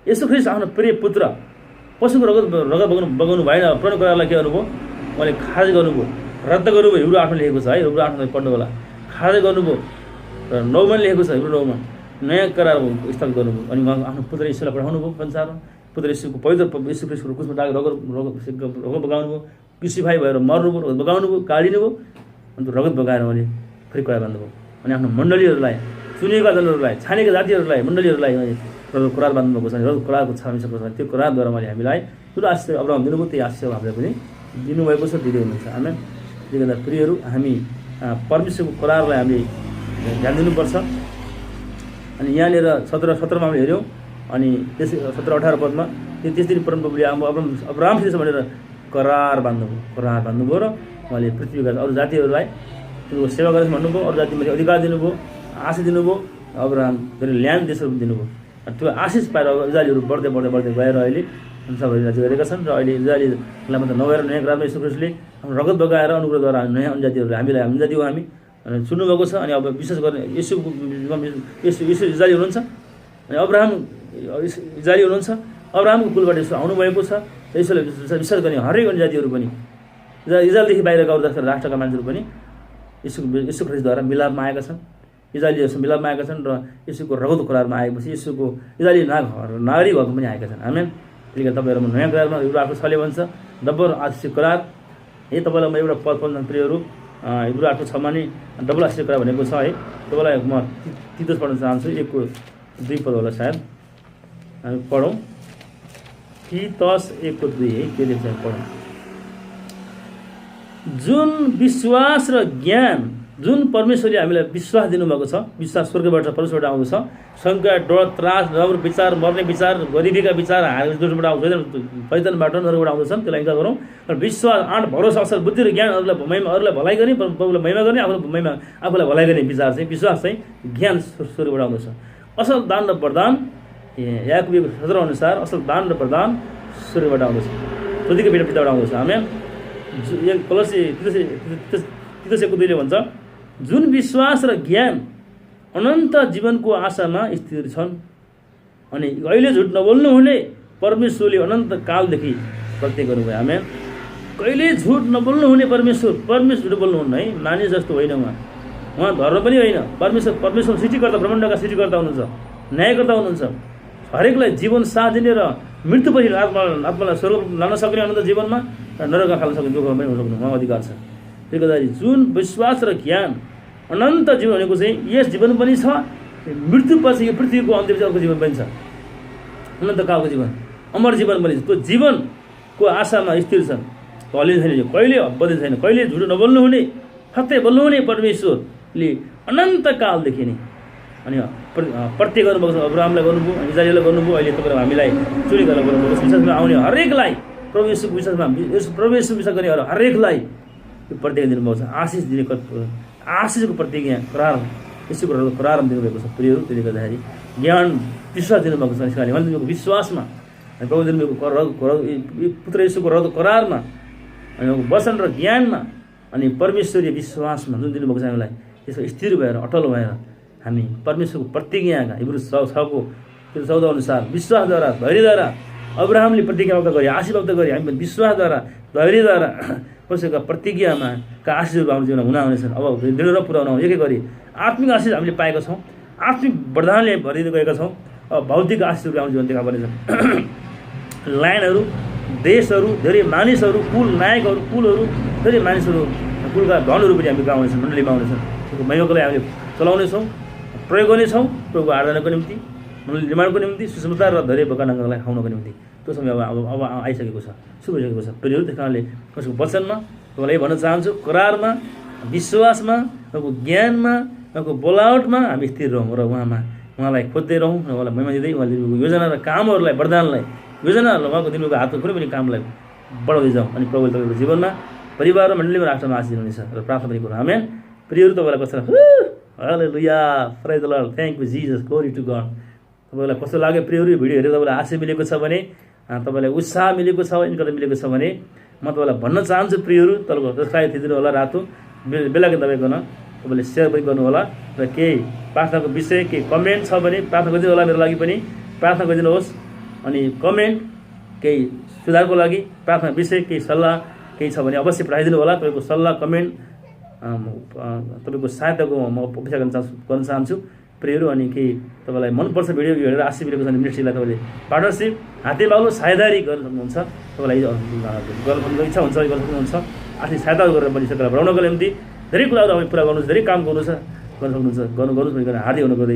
यसो ख्रिस्ट आफ्नो प्रिय पुत्र पशुको रगत बगाउनु भएन, पुरानो करारलाई के गर्नुभयो, उहाँले खारेज गर्नुभयो, रद्द गर्नुभयो। हिब्रू 8मा लेखेको छ है, हिब्रू 8मा पढ्नु होला, खारेज गर्नुभयो। र 9मा लेखेको छ, हिब्रू 9मा नयाँ करार स्थापित गर्नुभयो। अनि उहाँ आफ्नो पुत्र यीशुलाई पठाउनुभयो संसारमा। पुत्र यीशुको पवित्र यीशु ख्रिस्टको क्रुसमा टाँगेर रगत बगाउनुभयो, क्रुसिफाई भएर मर्नुभयो, रगत बगाउनुभयो, काटिनुभयो, अनि त्यो रगत बगाएर उहाँले फेरि करार बाँध्नुभयो। अनि आफ्नो मण्डलीहरूलाई, चुनिएका जनहरूलाई, छानेका जातिहरूलाई, मण्डलीहरूलाई रगत करार बाँध्नुभएको छ। रगत करारको छामिसकेको छ। त्यो करारद्वारा उहाँले हामीलाई ठुलो आशिष अब्राहम दिनुभयो, त्यही आशिष हामीलाई पनि दिनुभएको छ, दिँदै हुनुहुन्छ। आमेन। त्यसले गर्दा प्रियहरू, हामी परमेश्वरको करारलाई हामीले ध्यान दिनुपर्छ। अनि यहाँनिर 17-17मा हामीले हेऱ्यौँ, अनि त्यसै 17-18 पदमा त्यसरी परमप्रभुले अब्राहमसित भनेर करार बाँध्नुभयो र उहाँले पृथ्वीका अरू जातिहरूलाई तिनीहरूको सेवा गरेर भन्नुभयो, अरू जातिमाथि अधिकार दिनुभयो, आशिष दिनुभयो, अब्राहम फेरि ल्यान्ड देशहरू दिनुभयो। त्यो आशिष पाएर इजरायलीहरू बढ्दै गएर अहिले सबैले राज्य गरेका छन्। र अहिले इजरायलीलाई मात्र नगएर नयाँ करारमा यीशु ख्रिस्टले रगत बगाएर अनुग्रहद्वारा नयाँ अन्य जातिहरू हामीलाई हामी जाति हो, हामी सुन्नुभएको छ। अनि अब विशेष गर्ने यीशु इजरायली हुनुहुन्छ, अनि अब्राहम इजरायली हुनुहुन्छ, अब्राहमको कुलबाट यसो आउनुभएको छ। यसोले विश्वास गर्ने हरेक अन्य जातिहरू पनि, इजरायलदेखि बाहिरका अरू राष्ट्रका मान्छेहरू पनि यीशु ख्रिस्टद्वारा मिलापमा आएका छन्। इजरायली यीशु मिलापमा आएका छन् र यीशुको रगत करारमा आएपछि यीशुको इजरायली नागरिक भएको पनि आएका छन्। आमेन। त्यसले गर्दा तपाईँहरू नयाँ करारमा हिब्रू 8:6ले भन्छ, डबल आशिष करार। यही तपाईँलाई म एउटा पद पढ्न प्रियहरू, हिब्रू 8:6मा नि डबल आशिष करार भनेको छ है। तपाईँलाई म तितोस पढ्न चाहन्छु, 1-2 पद होला सायद, हामी पढौँ। तितोस 1:2 है, के लेख्छ पढौँ। जुन विश्वास र ज्ञान, जुन परमेश्वरले हामीलाई विश्वास दिनुभएको छ, विश्वास स्वर्गबाट परमेश्वरबाट आउँदछ। शङ्का, डर, त्रास, नराम्रो विचार, मर्ने विचार, गरिबीका विचार हारबाट आउँदैन, पैदनबाट नरबाट आउँदछन्, त्यसलाई इन्कार गरौँ। र विश्वास, आँट, भरोसा, असल बुद्धि र ज्ञान, अरूलाई भलाइ गर्ने, प्रभुलाई महिमा गर्ने, आफूलाई भलाइ गर्ने विचार चाहिँ, विश्वास चाहिँ ज्ञान स्वर्गबाट आउँदछ। असल दान र वरदान, याकुब 17 अनुसार असल दान र वरदान स्वर्गबाट आउँदछ, ज्योतिको पिताबाट आउँदछ। आमेन। तितोस 1:2ले भन्छ, जुन विश्वास र ज्ञान अनन्त जीवनको आशामा स्थिर छन्। अनि कहिले झुट नबोल्नु हुने परमेश्वरले अनन्त कालदेखि प्रतिज्ञा गर्नुभयो। आमेन। कहिले झुट नबोल्नु हुने परमेश्वर झुट बोल्नुहुन्न है, मानिस जस्तो होइन उहाँ धर्म पनि होइन। परमेश्वर सृष्टिकर्ता, ब्रह्माण्डका सृष्टिकर्ता हुनुहुन्छ, न्यायकर्ता हुनुहुन्छ। हरेकलाई जीवन साथ दिने र मृत्युपछि आत्मालाई स्वर्ग लान सक्ने अनन्त जीवनमा र नरकमा फाल्न सक्ने दुःखमा पनि हुन सक्नु उहाँ अधिकार छ। त्यही गर्दाखेरि जुन विश्वास र ज्ञान अनन्त जीवन भनेको चाहिँ यस जीवन पनि छ, मृत्युपछि यो पृथ्वीको अन्त्यपछि अर्को जीवन पनि छ, अनन्त कालको जीवन, अमर जीवन पनि छ। त्यो जीवनको आशामा स्थिर छन्, हल्लिने छैन, कहिले बदलिने छैन, कहिले झुटो नबोल्नु हुने, सत्य बोल्नु हुने परमेश्वरले अनन्त कालदेखि नै अनि प्रत्येक गर्नुभएको छ। अब्राहमलाई गर्नुभयो, इजरायललाई गर्नुभयो, अहिले तपाईँ हामीलाई चुरी गरेर गर्नुभएको छ। विश्वासमा आउने हरेकलाई प्रभु येशूको विश्वास गर्ने हरेकलाई यो प्रतिज्ञा दिनुभएको छ। आशिष दिने आशिषको प्रतिज्ञा करार यसोको करार दिनुभएको छ। प्रियहरू, त्यसले गर्दाखेरि ज्ञान विश्वास दिनुभएको छ। यसकारणले उहाँले दिनुभएको विश्वासमा अनि प्रभु दिनुभएको पुत्र येशूको करारमा अनि वचन र ज्ञानमा अनि परमेश्वरीय विश्वासमा जुन दिनुभएको छ हामीलाई, त्यसमा स्थिर भएर अटल भएर हामी परमेश्वरको प्रतिज्ञाका हिब्रू 6:14 अनुसार विश्वासद्वारा धैर्यद्वारा अब्राहमले प्रतिज्ञा व्यक्त गरे, आशीष व्यक्त गरे, हामी विश्वासद्वारा धैर्यद्वारा परमेश्वरका प्रतिज्ञामा का आशिषहरू हाम्रो जीवनमा हुन आउनेछन्। अब दृढ पुऱ्याउन एकै गरी आत्मिक आशिष हामीले पाएका छौँ, आत्मिक वरदानले भरिदिँदै गएका छौँ। अब भौतिक आशिषहरू हाम्रो जीवन देखा पर्नेछन्। लाइनहरू, देशहरू, धेरै मानिसहरू, कुल नायकहरू, कुलहरू, धेरै मानिसहरू, कुलका धनहरू पनि हामी गाउँनेछन्, मण्डलीमा आउनेछन्। त्यो महिमाको लागि हामीले चलाउनेछौँ, प्रयोग गर्नेछौँ प्रभुको आराधनाको निम्ति, मण्डली निर्माणको निम्ति, सुसमाचार र धेरै भोकानाङ्गलाई खुवाउनको निम्ति। त्यो समय अब आइसकेको छ, शुभ भइसकेको छ। प्रियहरू, त्यस कारणले कसैको वचनमा तपाईँलाई भन्न चाहन्छु, करारमा, विश्वासमा, उहाँको ज्ञानमा, उहाँको बोलावटमा हामी स्थिर रहौँ र उहाँलाई खोज्दै रहौँ र उहाँलाई महिमा दिँदै उहाँले दिनुभएको योजना र कामहरूलाई, वरदानलाई, योजनाहरूलाई, उहाँको दिनुभएको हातको कुनै पनि कामलाई बढाउँदै जाउँ। अनि प्रभुले तपाईँको जीवनमा, परिवार र मण्डलीमा राष्ट्रमा आशिष दिनुहुनेछ र प्रार्थना पनि गरौँ। आमेन। प्रियहरू, तपाईँलाई कस्तो hallelujah, praise the Lord, thank you Jesus, glory to God. तपाईँलाई कस्तो लाग्यो प्रियहरू? यो भिडियो हेरेर तपाईँलाई आशिष मिलेको छ भने, तपाईँलाई उत्साह मिलेको छ, इन्करेज मिलेको छ भने म तपाईँलाई भन्न चाहन्छु प्रियहरू, तपाईँको सब्सक्राइब थिचिदिनु होला, रातो बेलैकन दबाइकन तपाईँले सेयर पनि गर्नु होला र केही प्रार्थनाको विषय केही कमेन्ट छ भने प्रार्थना गरिदिनु होला। मेरो लागि पनि प्रार्थना गरिदिनुहोस्। अनि कमेन्ट केही सुधारको लागि, प्रार्थना विषय केही सल्लाह केही छ भने अवश्य पठाइदिनु होला। तपाईँको सल्लाह कमेन्ट तपाईँको सहायताको म अपेक्षा गर्न चाहन्छु प्रियहरू। अनि केही तपाईँलाई मनपर्छ भिडियो हेरेर आशिष मिलेको छ भने मिनिस्ट्रीलाई तपाईँले पार्टनरसिप, हाते बालो, साझेदारी गर्न सक्नुहुन्छ। तपाईँलाई गर्न इच्छा हुन्छ गर्न सक्नुहुन्छ। आर्थिक सहायता गरेर पनि सरकार बढाउनको निम्ति धेरै कुराहरू हामी पुरा गर्नु, धेरै काम गर्न सक्नुहुन्छ, गर्नुहोस् भनेर हार्दिक अनुरोध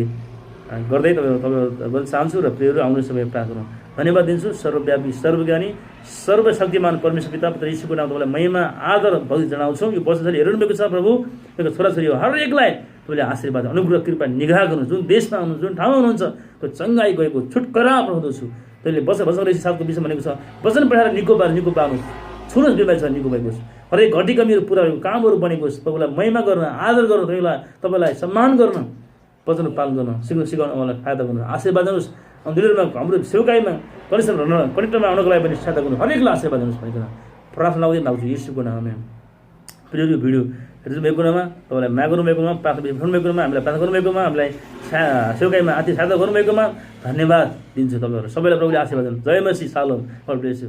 गर्दै तपाईँ गर्न चाहन्छु। र प्रियहरू, आउने समय प्रार्थना गरौँ। धन्यवाद दिन्छु सर्वव्यापी, सर्वज्ञानी, सर्वशक्तिमान परमेश्वर पिता पुत्र येशूको नाम तपाईँलाई महिमा, आदर, भक्ति जनाउँछौँ। यो वचनले हेर्नु भएको छ प्रभु, तपाईँको छोराछोरी हो हरेकलाई तपाईँले आशीर्वाद, अनुग्रह, कृपा, निगाह गर्नु। जुन देशमा हुनुहुन्छ, जुन ठाउँमा हुनुहुन्छ, त्यो चङ्गाई गएको छुटकारा पठाउँदछु। त्यसले वचन 7को विषय भनेको छ, वचन पठाएर निको पार्नुहोस्, छुनुहोस्, बिमारी छ निको भइकोस्, हरेक घटी कमीहरू पुरा भएको कामहरू बनेकोस्, तपाईँलाई महिमा गर्न, आदर गर्न, तपाईँलाई सम्मान गर्न, वचन पालन गर्न सिकाउन उहाँलाई सहायता गर्नु, आशीर्वाद दिनुहोस्। दिनमा हाम्रो सेवकाईमा कनेक्टरमा आउनको लागि पनि सहायता गर्नु, हरेकलाई आशीर्वाद दिनुहोस् भनिकन प्रार्थना गर्दै माग्छु येशूको नाममा। प्रिय भिडियो हेर्नुभएको नाममा, तपाईँलाई माया गर्नुभएकोमा, प्रार्थना गर्नुभएकोमा, हामीलाई प्रार्थना गर्नुभएकोमा, हामीलाई सेवकाईमा आर्थिक सहायता गर्नुभएकोमा धन्यवाद दिन्छु। तपाईँहरू सबैलाई प्रभुले आशीर्वाद दिनु। जय मसी, सालोम, गड ब्लेस यू।